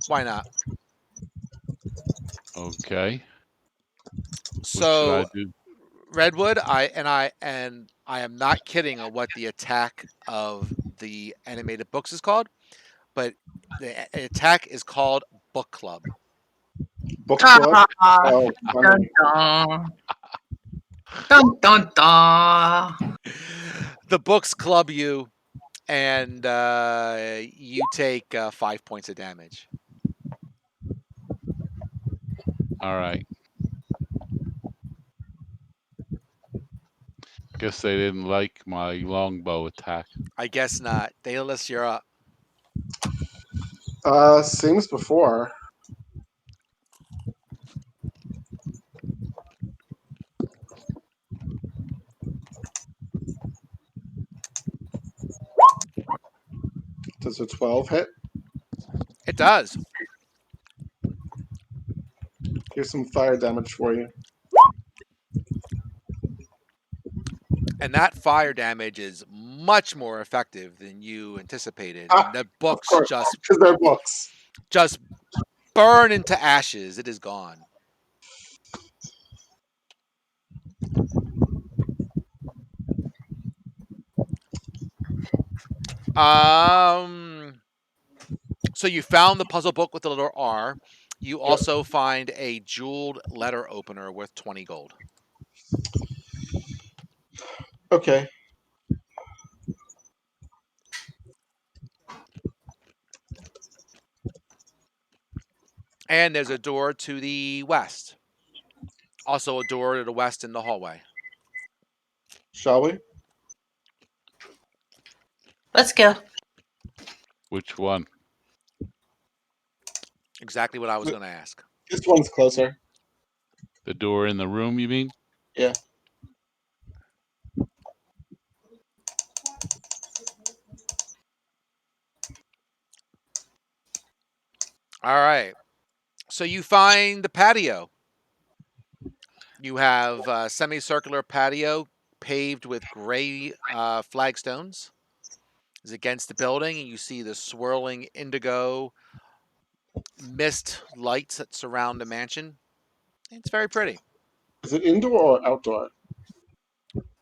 Why not? Okay. What should I So do? Redwood, I am not kidding on what the attack of the animated books is called, but the attack is called Book Club. Book club. Ah, Oh, dun, funny. dun. Dun, dun, dun. The books club you, and you take 5 points of damage. All right. Guess they didn't like my longbow attack. I guess not. Daedalus, you're up. Same as before. Does a 12 hit? It does. Here's some fire damage for you. And that fire damage is much more effective than you anticipated. Ah, And the of books course, because they're books. just burn into ashes. It is gone. So you found the puzzle book with the little R. You Yep. also find a jeweled letter opener worth 20 gold. Okay. And there's a door to the west. Also a door to the west in the hallway. Shall we? Let's go. Which one? Exactly what I was going to ask. This one's closer. The door in the room, you mean? Yeah. All right. So you find the patio. You have a semicircular patio paved with gray flagstones. It's against the building, and you see the swirling indigo mist lights that surround the mansion. It's very pretty. Is it indoor or outdoor?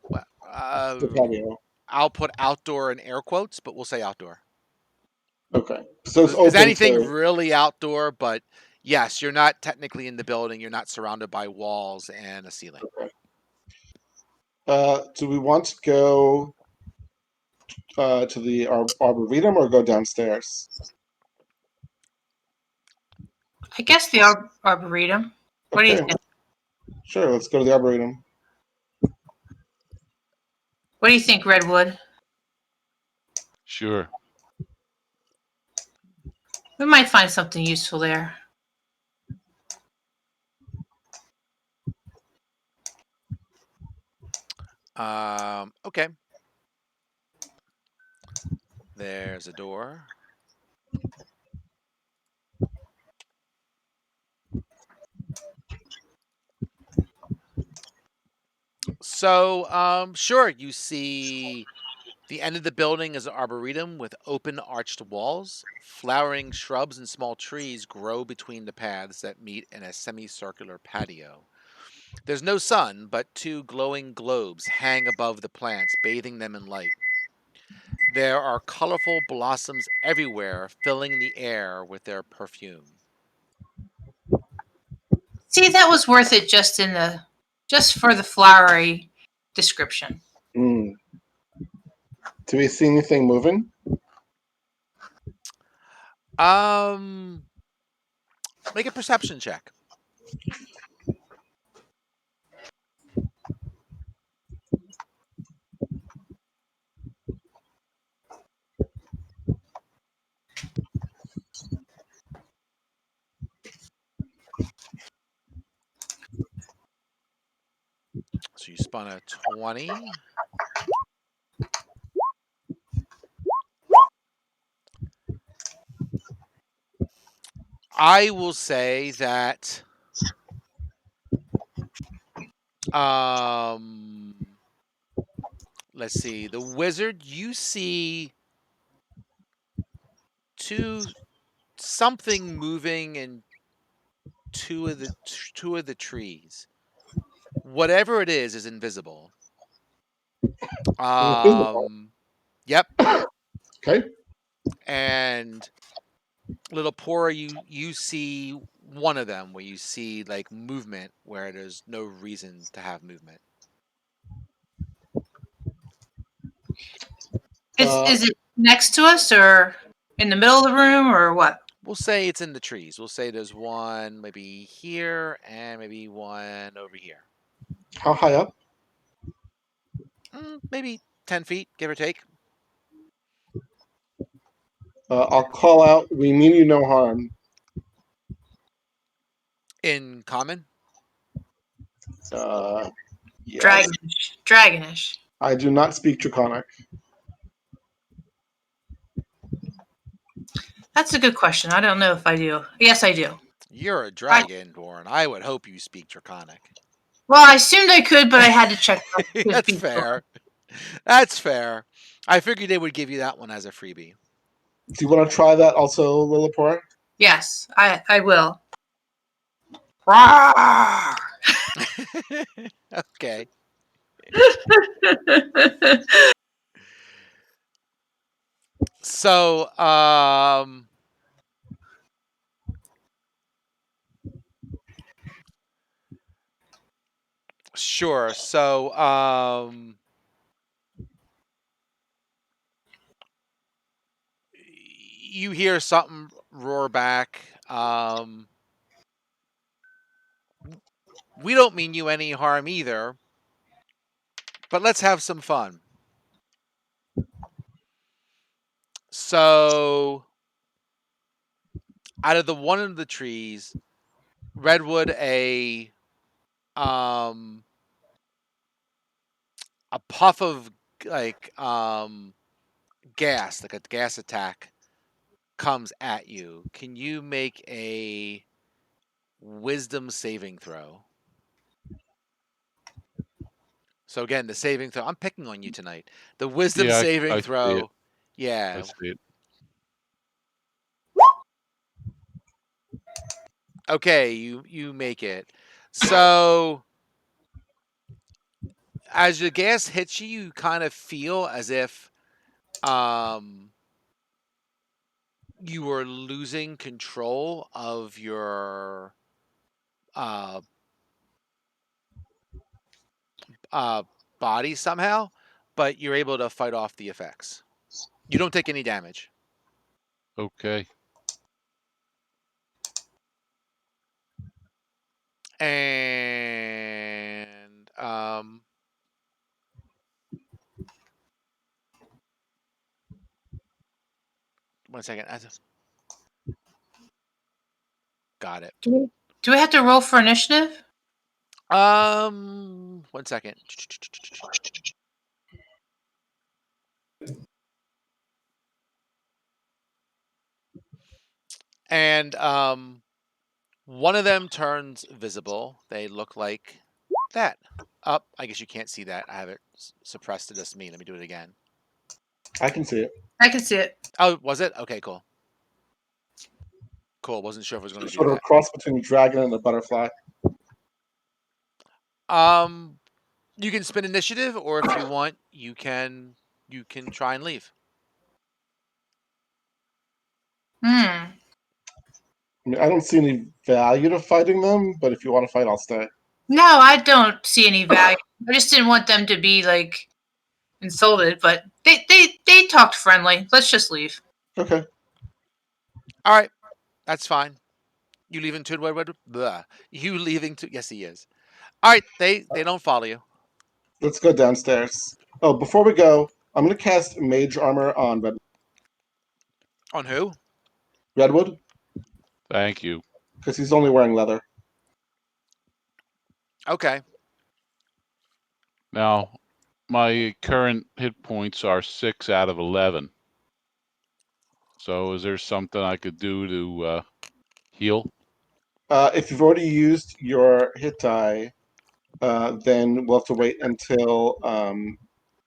Well, The patio. I'll put outdoor in air quotes, but we'll say outdoor. Okay. So it's Is open anything to. really outdoor? But yes, you're not technically in the building. You're not surrounded by walls and a ceiling. Do we want to go to the Arboretum or go downstairs? I guess the Arboretum. What do you Okay. think? Sure, let's go to the Arboretum. What do you think, Redwood? Sure. We might find something useful there. Okay. There's a door. So, sure, you see the end of the building is an arboretum with open arched walls. Flowering shrubs and small trees grow between the paths that meet in a semicircular patio. There's no sun, but two glowing globes hang above the plants, bathing them in light. There are colorful blossoms everywhere, filling the air with their perfume. See, that was worth it just for the flowery description. Do we see anything moving? Make a perception check. So you spun a 20. I will say that let's see. The wizard, you see something moving in two of the trees. Whatever it is invisible. Invisible. Yep. Okay. And little Pora, you see one of them where you see like movement where there's no reason to have movement. Is it next to us or in the middle of the room or what? We'll say it's in the trees. We'll say there's one maybe here and maybe one over here. How high up? Maybe 10 feet, give or take. I'll call out, we mean you no harm. In common? Yes. Dragonish. I do not speak Draconic. That's a good question. I don't know if I do. Yes, I do. You're a dragonborn. I would hope you speak Draconic. Well, I assumed I could, but I had to check. That's fair. That's fair. I figured they would give you that one as a freebie. Do you want to try that also, Lillipore? Yes, I will. Okay. So, sure. So, you hear something roar back. We don't mean you any harm either, but let's have some fun. So, out of the one of the trees, redwood, a puff of like gas, like a gas attack, comes at you. Can you make a wisdom saving throw? So again, the saving throw. I'm picking on you tonight. The wisdom saving I see it. throw. I Yeah. see it. Okay, you make it. So as the gas hits you, you kind of feel as if you were losing control of your uh body somehow, but you're able to fight off the effects. You don't take any damage. Okay. And 1 second. Got it. Do we have to roll for initiative? 1 second. And one of them turns visible. They look like that. I guess you can't see that. I have it suppressed to just me. Let me do it again. I can see it. I can see it. Oh, was it? Okay, cool. Cool. Wasn't sure if I was going to do Sort of that. a cross between a dragon and a butterfly. You can spin initiative, or if you want, you can try and leave. I mean, I don't see any value to fighting them, but if you want to fight, I'll stay. No, I don't see any value. I just didn't want them to be like insulted, but they talked friendly. Let's just leave. Okay. All right, that's fine. You leaving to blah. You leaving to yes, he is. All right, they don't follow you. Let's go downstairs. Oh, before we go, I'm going to cast Mage Armor on On who? Redwood, Thank you. because he's only wearing leather. Okay. Now, my current hit points are 6 out of 11. So is there something I could do to heal? If you've already used your hit die, then we'll have to wait until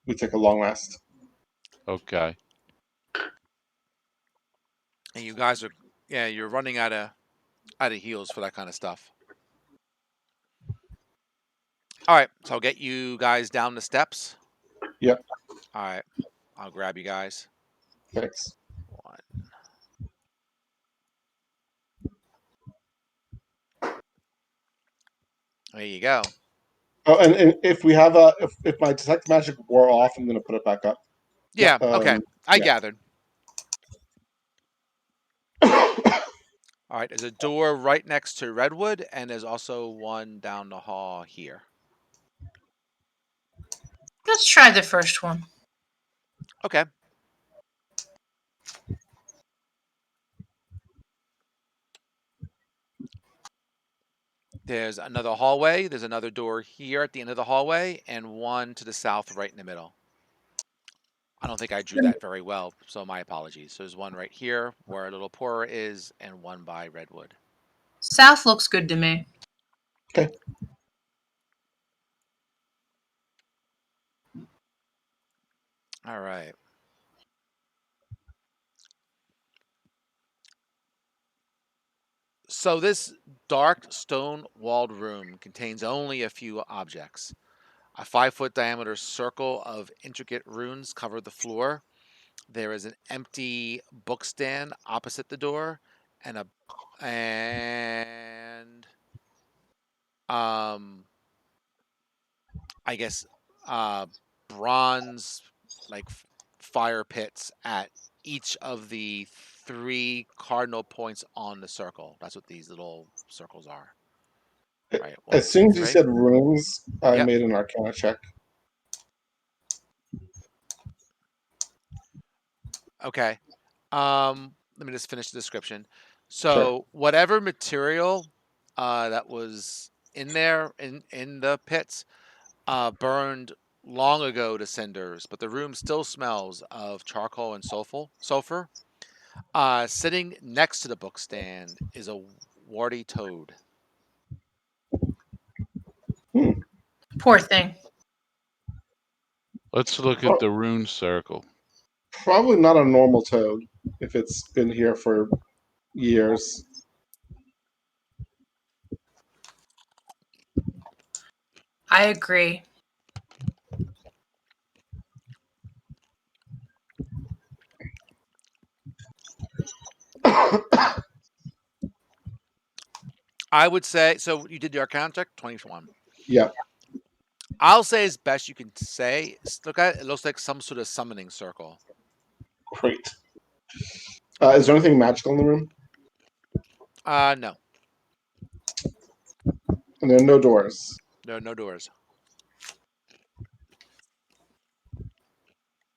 we take a long rest. Okay. And you guys are you're running out of heals for that kind of stuff. All right, so I'll get you guys down the steps. Yep. All right, I'll grab you guys. Thanks. One. There you go. Oh, and if we have if my detect magic wore off, I'm going to put it back up. Yeah. Okay. I yeah. gathered. All right. There's a door right next to Redwood, and there's also one down the hall here. Let's try the first one. Okay. There's another hallway. There's another door here at the end of the hallway, and one to the south right in the middle. I don't think I drew that very well, so my apologies. So there's one right here where a little poorer is, and one by Redwood. South looks good to me. Okay. All right. So this dark stone-walled room contains only a few objects. A 5-foot diameter circle of intricate runes cover the floor. There is an empty bookstand opposite the door, and I guess bronze like fire pits at each of the 3 cardinal points on the circle. That's what these little circles are. Right. 1, As 2, soon as you 3. said runes, I Yep. made an Arcana check. Okay. Let me just finish the description. So Sure. whatever material that was in there in the pits burned long ago to cinders, but the room still smells of charcoal and sulfur. Sitting next to the bookstand is a warty toad. Poor thing. Let's look at the rune circle. Probably not a normal toad if it's been here for years. I agree. I would say so. You did the Arcana check, 21. Yeah. I'll say as best you can say. Look at it. It looks like some sort of summoning circle. Great. Is there anything magical in the room? No, And there are no doors. there are no doors.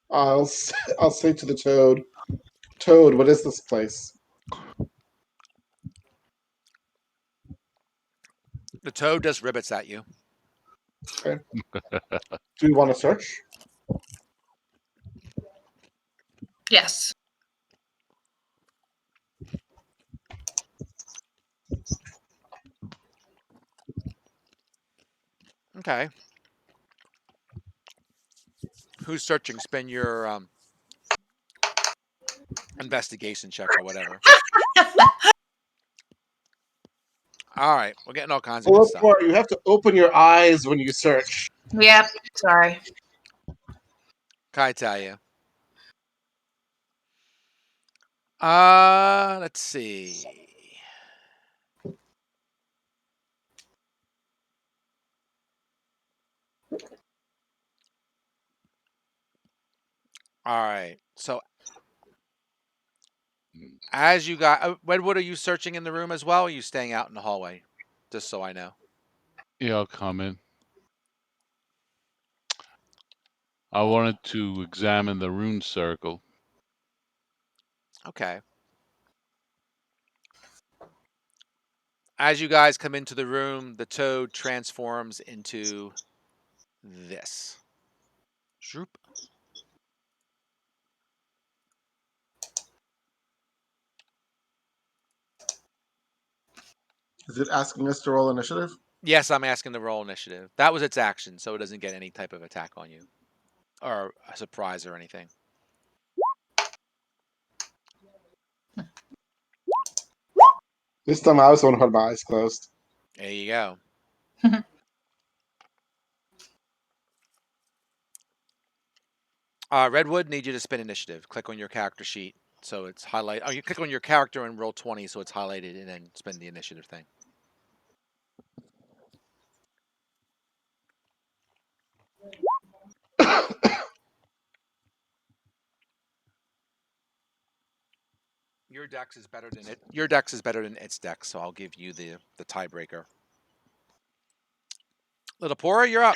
I'll say to the toad, Toad, what is this place? The toad just ribbits at you. Okay. Do you want to search? Yes. Okay. Who's searching? Spend your investigation check or whatever. All right, we're getting all kinds of good stuff. You have to open your eyes when you search. Yep. Sorry. Can I tell you? Let's see. All right. So as you got, Redwood, are you searching in the room as well? Or are you staying out in the hallway? Just so I know. Yeah, I'll come in. I wanted to examine the Rune Circle. Okay. As you guys come into the room, the toad transforms into this. Zoop. Is it asking us to roll initiative? Yes, I'm asking the roll initiative. That was its action, so it doesn't get any type of attack on you. Or a surprise or anything. This time I was the one who had my eyes closed. There you go. Redwood, need you to spin initiative. Click on your character sheet. So it's highlight. Oh, you click on your character and roll 20, so it's highlighted, and then spin the initiative thing. Your dex is better than it. Your dex is better than its dex, so I'll give you the tiebreaker. Little Pora, you're up.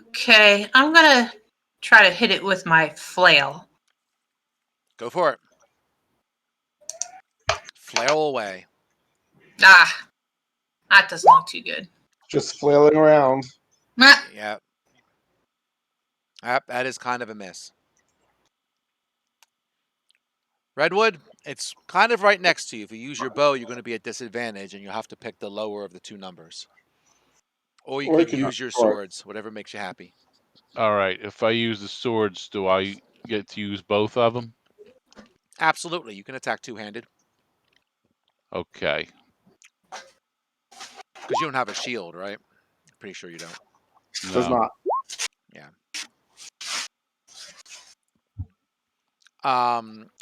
Okay, I'm gonna try to hit it with my flail. Go for it. Flail away. Ah, that doesn't look too good. Just flailing around. Ah, Yep. Yep, that is kind of a miss. Redwood, it's kind of right next to you. If you use your bow, you're going to be at disadvantage, and you'll have to pick the lower of the two numbers. Or you Or you could can use your use sword. swords, whatever makes you happy. All right. If I use the swords, do I get to use both of them? Absolutely, you can attack two-handed Okay. because you don't have a shield, right? Pretty sure you don't. Does No. not. Yeah.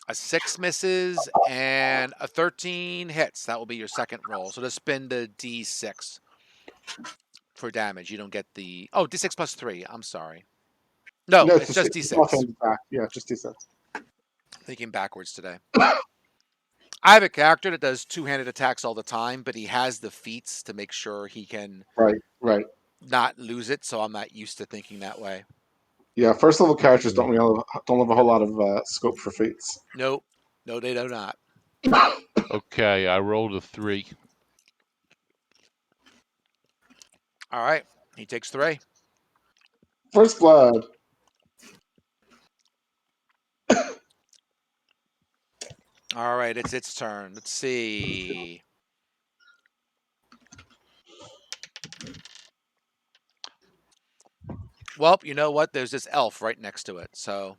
A 6 misses and a 13 hits. That will be your second roll. So to spin the D6 for damage, you don't get the. Oh, D6 plus 3. I'm sorry. No, No, it's just it's D6. offhand attack. Yeah, just D6. Thinking backwards today. I have a character that does two-handed attacks all the time, but he has the feats to make sure he can Right. not lose it. So I'm not used to thinking that way. Yeah, first level characters don't have a whole lot of scope for feats. Nope. No, they do not. Okay. I rolled a 3. All right. He takes 3. First blood. All right. It's its turn. Let's see. Well, you know what? There's this elf right next to it. So.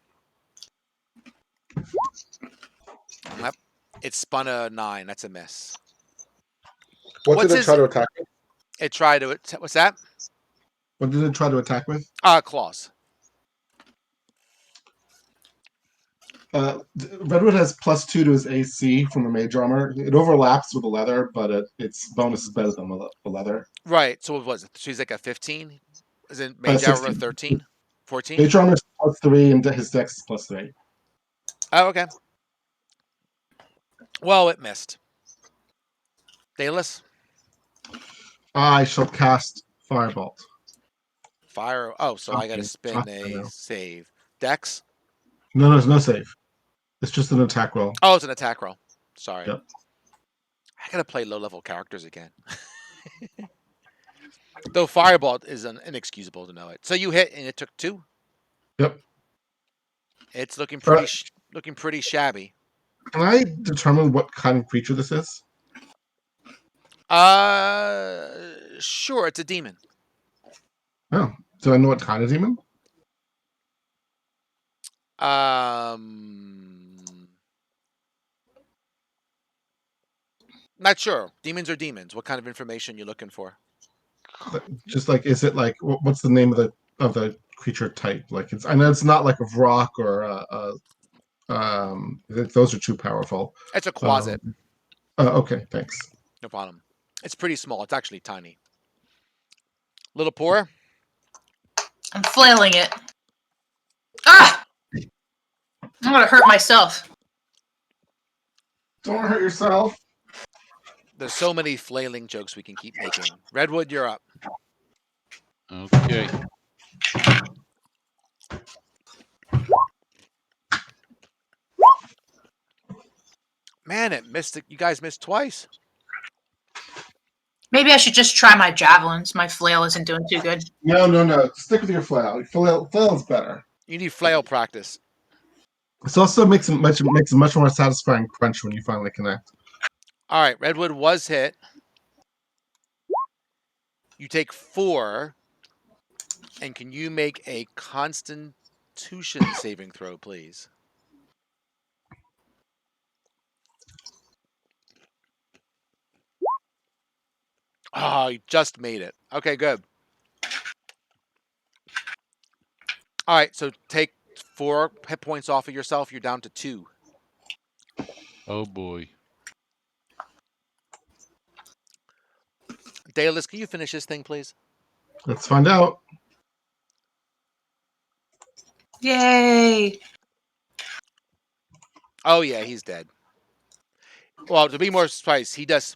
Yep. It spun a 9. That's a miss. What What's did it his. try to attack with? It tried to. What's that? What did it try to attack with? Claws. Redwood has +2 to his AC from the mage armor. It overlaps with the leather, but its bonus is better than the leather. Right. So what was it? She's like a 15? Is it mage armor 16. 13? 14? Mage armor is +3 and his dex is +3. Oh, okay. Well, it missed. Dallas? I shall cast Firebolt. Fire. Oh, so I got to Shocking. spin Shocking, I a know. save. Dex? No, there's no save. It's just an attack roll. Oh, it's an attack roll. Sorry. Yep. I got to play low-level characters again. Though Firebolt is inexcusable to know it. So you hit and it took 2? Yep. It's looking pretty shabby. Can I determine what kind of creature this is? Sure, it's a demon. Oh, do I know what kind of demon? Not sure. Demons are demons. What kind of information you looking for? Just like, is it like what's the name of the creature type? Like I know it's not like a rock or those are too powerful. It's a quasit. Okay, thanks. No problem. It's pretty small. It's actually tiny. Little Poor? I'm flailing it. gonna hurt myself. Don't hurt yourself. There's so many flailing jokes we can keep making. Redwood, you're up. Okay. Man, it missed it. You guys missed twice. Maybe I should just try my javelins. My flail isn't doing too good. No. Stick with your flail. Flail's better. You need flail practice. It also makes a much more satisfying crunch when you finally connect. All right, Redwood was hit. You take 4. And can you make a Constitution saving throw, please? Oh, you just made it. Okay, good. All right, so take 4 hit points off of yourself. You're down to 2. Oh boy. Daedalus, can you finish this thing, please? Let's find out. Yay! Oh, yeah, he's dead. Well, to be more precise, he just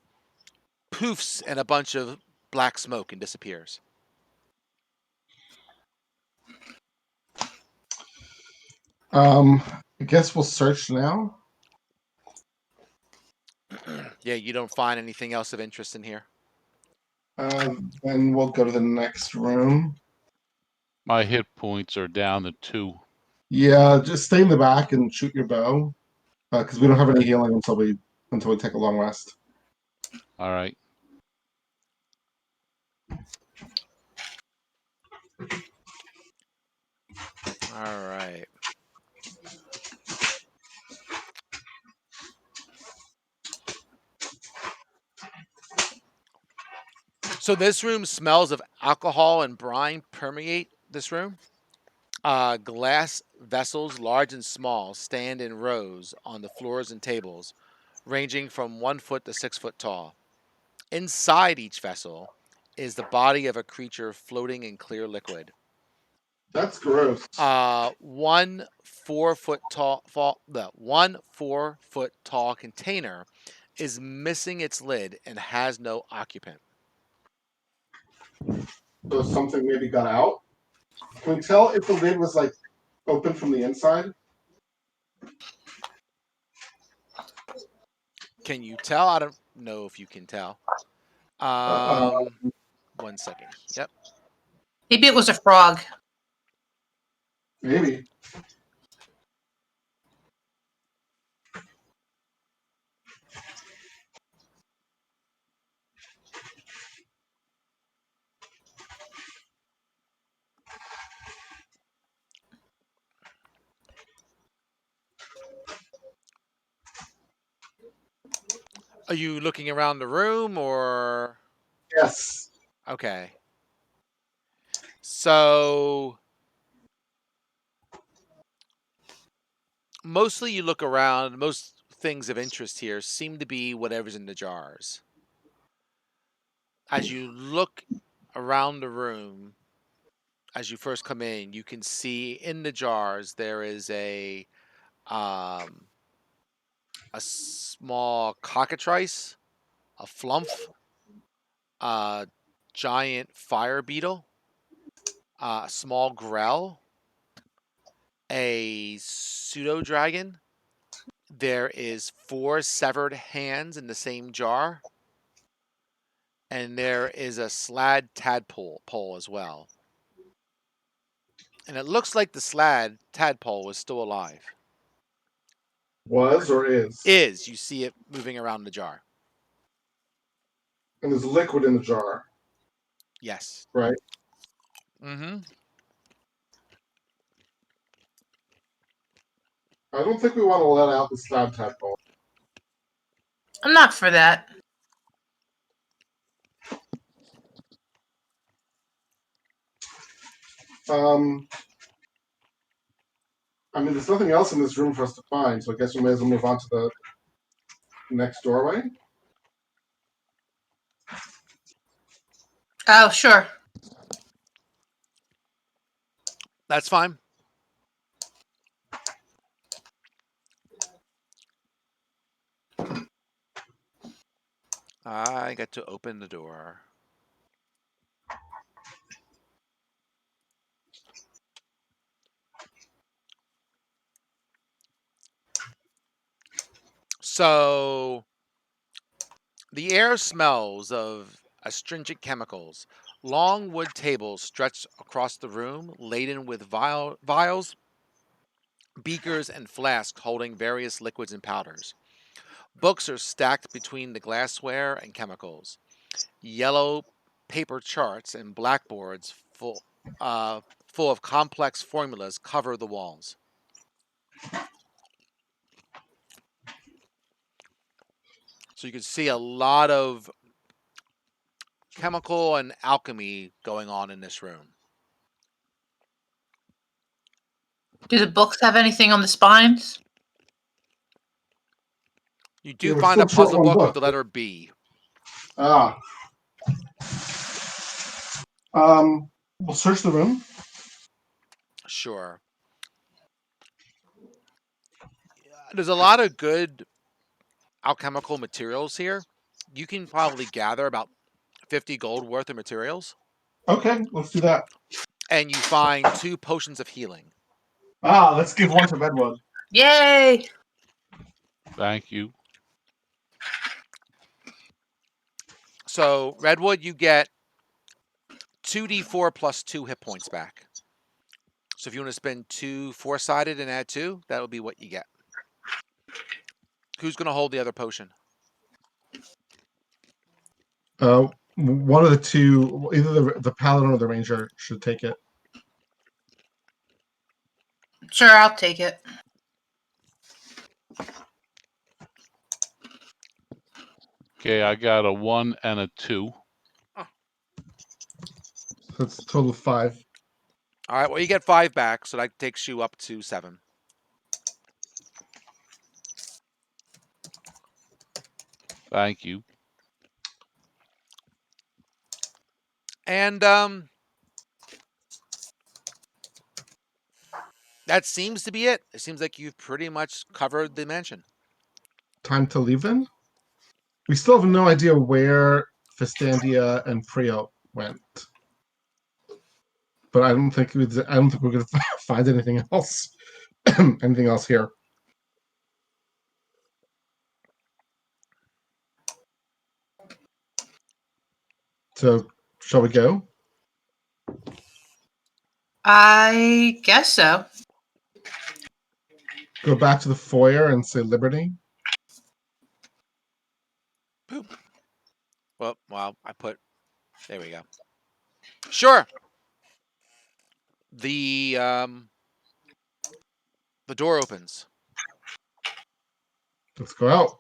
poofs in a bunch of black smoke and disappears. I guess we'll search now. Yeah, you don't find anything else of interest in here? Then we'll go to the next room. My hit points are down to 2. Yeah, just stay in the back and shoot your bow, because we don't have any healing until we take a long rest. All right. All right. So this room smells of alcohol and brine permeate this room. Glass vessels, large and small, stand in rows on the floors and tables, ranging from 1 foot to 6 foot tall. Inside each vessel is the body of a creature floating in clear liquid. That's gross. 1 4-foot tall, one 4-foot tall container is missing its lid and has no occupant. So something maybe got out. Can we tell if the lid was like open from the inside? Can you tell? I don't know if you can tell. 1 second. Yep. Maybe it was a frog. Maybe. Are you looking around the room or? Yes. Okay. So mostly you look around, most things of interest here seem to be whatever's in the jars. As you look around the room, as you first come in, you can see in the jars there is a small cockatrice, a flumph, a giant fire beetle, a small grell, a pseudo dragon. There is 4 severed hands in the same jar, and there is a slad tadpole as well. And it looks like the slad tadpole is still alive. Was or is? Is. You see it moving around the jar. And there's liquid in the jar, Yes. right? Mm-hmm. I don't think we want to let out the slab tadpole. I'm not for that. I mean, there's nothing else in this room for us to find, so I guess we may as well move on to the next doorway. Oh, sure. That's fine. I get to open the door. So the air smells of astringent chemicals. Long wood tables stretch across the room, laden with vials, beakers, and flasks holding various liquids and powders. Books are stacked between the glassware and chemicals. Yellow paper charts and blackboards full of complex formulas cover the walls. So you can see a lot of chemical and alchemy going on in this room. Do the books have anything on the spines? You do Yeah, we're find a still short puzzle one book with book. the letter B. Ah. We'll search the room. Sure. There's a lot of good alchemical materials here. You can probably gather about 50 gold worth of materials. Okay, let's do that. And you find 2 potions of healing. Ah, let's give one to Redwood. Yay! Thank you. So, Redwood, you get 2d4 plus 2 hit points back. So if you want to spend 2 4-sided and add 2, that would be what you get. Who's going to hold the other potion? One of the two, either the paladin or the ranger, should take it. Sure, I'll take it. Okay, I got a 1 and a 2. So that's a total of 5. All right, well, you get 5 back, so that takes you up to 7. Thank you. And that seems to be it. It seems like you've pretty much covered the mansion. Time to leave then? We still have no idea where Festandia and Frio went. But I don't think we're going to find anything else. Anything else here? So, shall we go? I guess so. Go back to the foyer and say Liberty? Poop. Well, there we go. Sure. The door opens. Let's go out.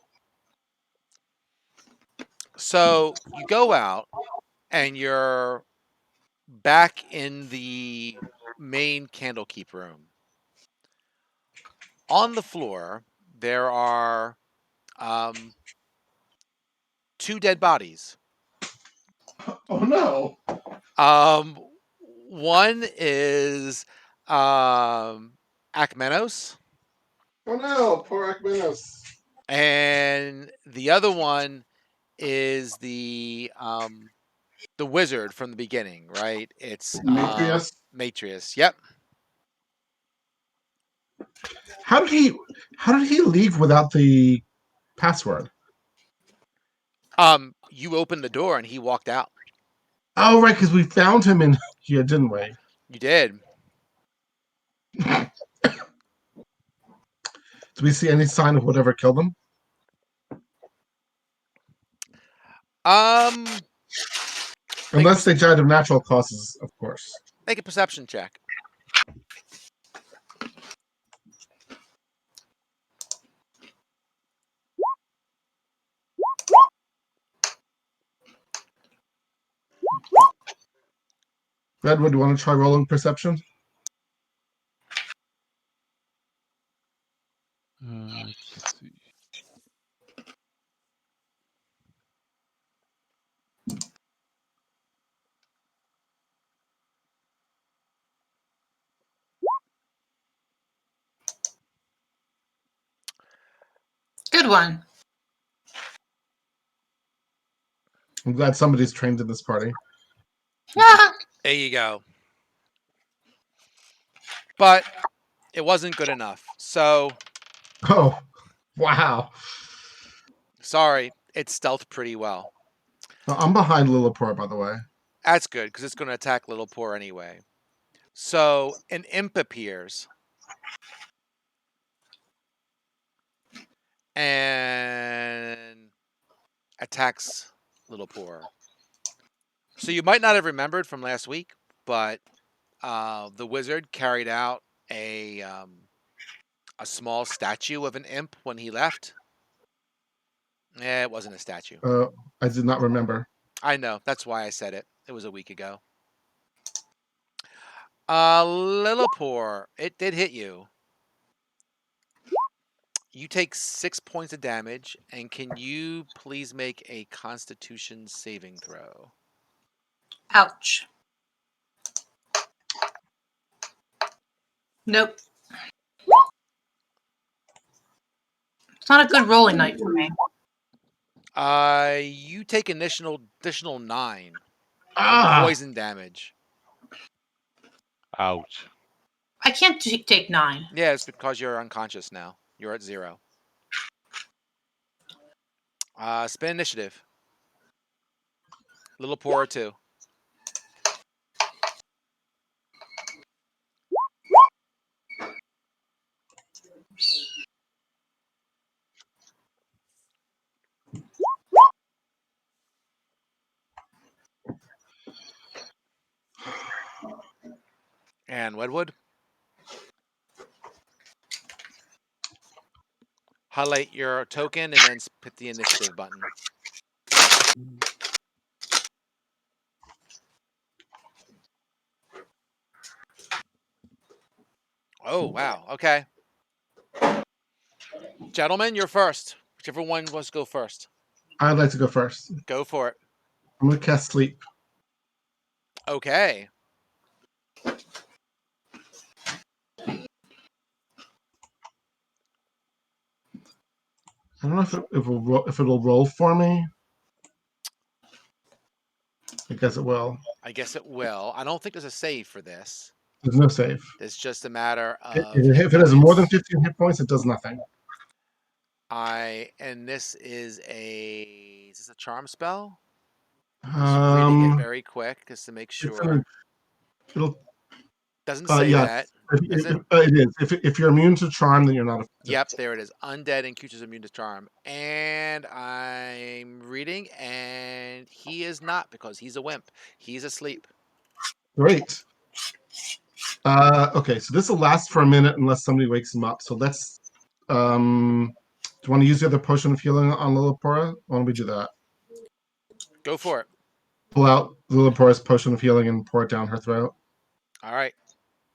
So you go out, and you're back in the main Candlekeep room. On the floor, there are 2 dead bodies. Oh no! One is Akmenos, Oh no! Poor Akmenos. and the other one is the wizard from the beginning, right? It's Matrius. Matrius. Yep. How did he leave without the password? You opened the door and he walked out. Oh right, because we found him in here, didn't we? You did. Do we see any sign of whatever killed him? Unless they died of natural causes, of course. Make a perception check. Redwood, do you want to try rolling perception? Let's see. Good one. I'm glad somebody's trained in this party. There you go. But it wasn't good enough. So, Oh, wow. sorry, it stealthed pretty well. I'm behind Lilliput, by the way. That's good because it's going to attack Little Poor anyway. So, an imp appears. And attacks Little Poor. So you might not have remembered from last week, but the wizard carried out a small statue of an imp when he left. It wasn't a statue. I did not remember. I know. That's why I said it. It was a week ago. Lillipore, it did hit you. You take 6 points of damage, and can you please make a Constitution saving throw? Ouch. Nope. It's not a good rolling night for me. You take additional 9 Ah! poison damage. Ouch. I can't take 9. Yeah, it's because you're unconscious now. You're at 0. Spin initiative. Little poorer too. And Wedwood. Highlight your token and then hit the initiative button. Oh, wow. Okay. Gentlemen, you're first. Whichever one wants to go first. I'd like to go first. Go for it. I'm going to cast Sleep. Okay. I don't know if it'll roll for me. I guess it will. I guess it will. I don't think there's a save for this. There's no save. It's just a matter of If it has more than 15 hit points, it does nothing. and this is this a charm spell? Just reading it very quick just to make sure. It'll Doesn't say that. Does it? It is. If you're immune to charm, then you're not. Yep, there it is. Undead and creatures immune to charm. And I'm reading, and he is not because he's a wimp. He's asleep. Great. Okay, so this will last for a minute unless somebody wakes him up. So let's. Do you want to use the other potion of healing on Lillipora? Why don't we do that? Go for it. Pull out Lillipora's potion of healing and pour it down her throat. All right.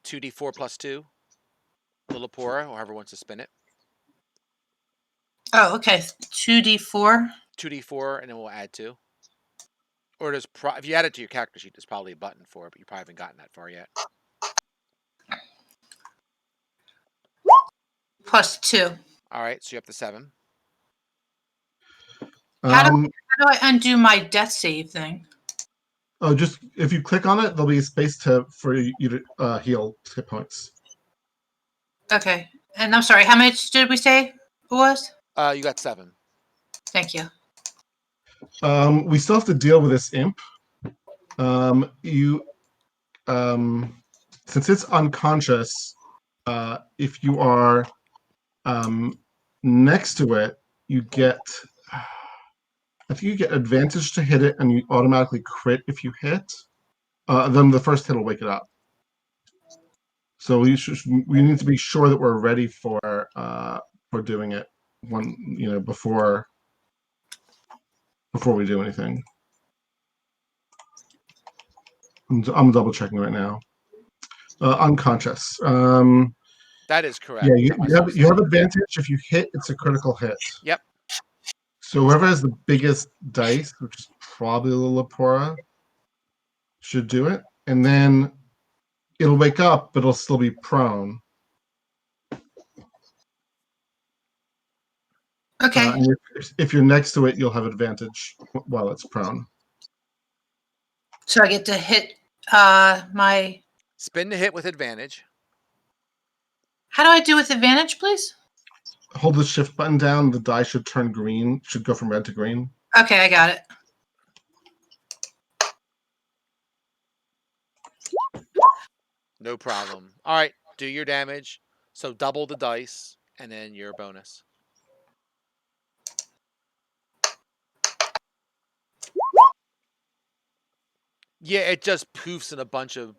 2d4 plus 2. Lillipora, or however wants to spin it. Oh, okay. 2d4. 2d4, and then we'll add 2. Or there's if you add it to your character sheet, there's probably a button for it, but you probably haven't gotten that far yet. Plus 2. All right, so you're up to 7. How do I undo my death save thing? Oh, just if you click on it, there'll be a space for you to heal hit points. Okay. And I'm sorry, how much did we say it was? You got 7. Thank you. We still have to deal with this imp. Since it's unconscious, if you are next to it, you get. I think you get advantage to hit it, and you automatically crit if you hit. Then the first hit will wake it up. So we need to be sure that we're ready for doing it before we do anything. I'm double checking right now. Unconscious. That is correct. Yeah, you have advantage if you hit. It's a critical hit. Yep. So whoever has the biggest dice, which is probably Lillipora, should do it, and then it'll wake up, but it'll still be prone. Okay. And if you're next to it, you'll have advantage while it's prone. So I get to hit my. Spin the hit with advantage. How do I do with advantage, please? Hold the shift button down. The die should turn green. Should go from red to green. Okay, I got it. No problem. All right, do your damage. So double the dice, and then your bonus. Yeah, it just poofs in a bunch of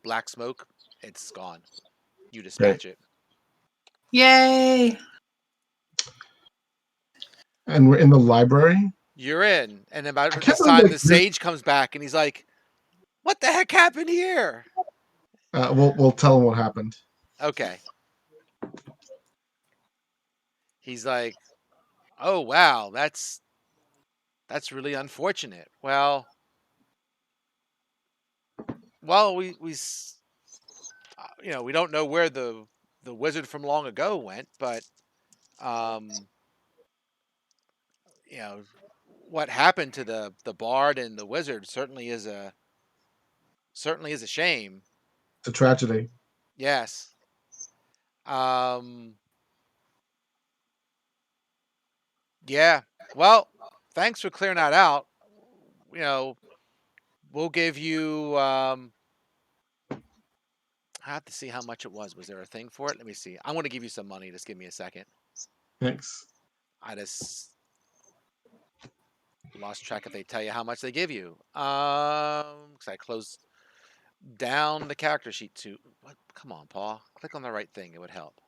black smoke. It's gone. You dispatch it. Yay! And we're in the library. You're in. And about I this can't time, believe the sage comes back, and he's like, "What the heck happened here?" We'll tell him what happened. Okay. He's like, "Oh wow, that's really unfortunate." Well, we we don't know where the wizard from long ago went, but you know what happened to the bard and the wizard certainly is a shame. It's a tragedy. Yes. Yeah. Well, thanks for clearing that out. We'll give you I have to see how much it was. Was there a thing for it? Let me see. I want to give you some money. Just give me a second. Thanks. I just lost track if they tell you how much they give you. 'Cause I closed down the character sheet too. What? Come on, Paul. Click on the right thing. It would help.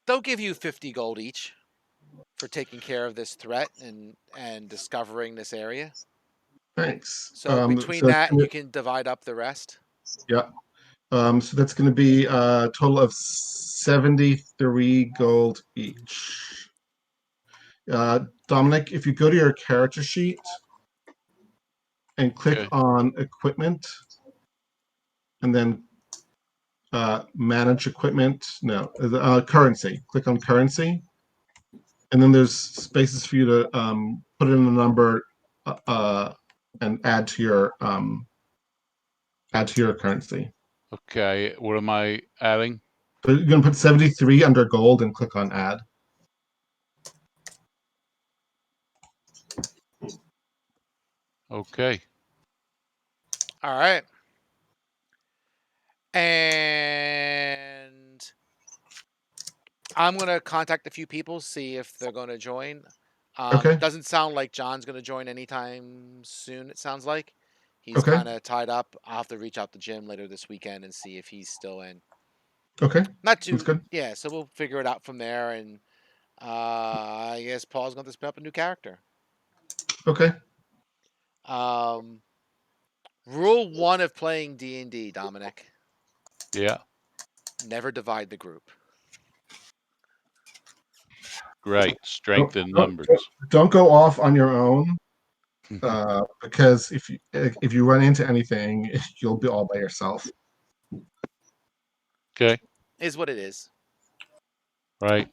They'll give you 50 gold each for taking care of this threat and discovering this area. Thanks. So between that, you can divide up the rest. Yeah. So that's going to be a total of 73 gold each. Dominic, if you go to your character sheet and click Okay. on equipment and then manage equipment, no, currency, click on currency. And then there's spaces for you to put in a number and add to your currency. Okay. What am I adding? So you're going to put 73 under gold and click on add. Okay. All right. And I'm going to contact a few people, see if they're going to join. Okay. Doesn't sound like John's going to join anytime soon, it sounds like. He's Okay. kind of tied up. I'll have to reach out to Jim later this weekend and see if he's still in. Okay. Not too. That's good. Yeah, so we'll figure it out from there. And I guess Paul's going to spin up a new character. Okay. Rule 1 of playing D&D, Dominic. Yeah. Never divide the group. Great. Strength in Don't- numbers. Don't go off on your own, because if you run into anything, you'll be all by yourself. Okay. Is what it is. Right.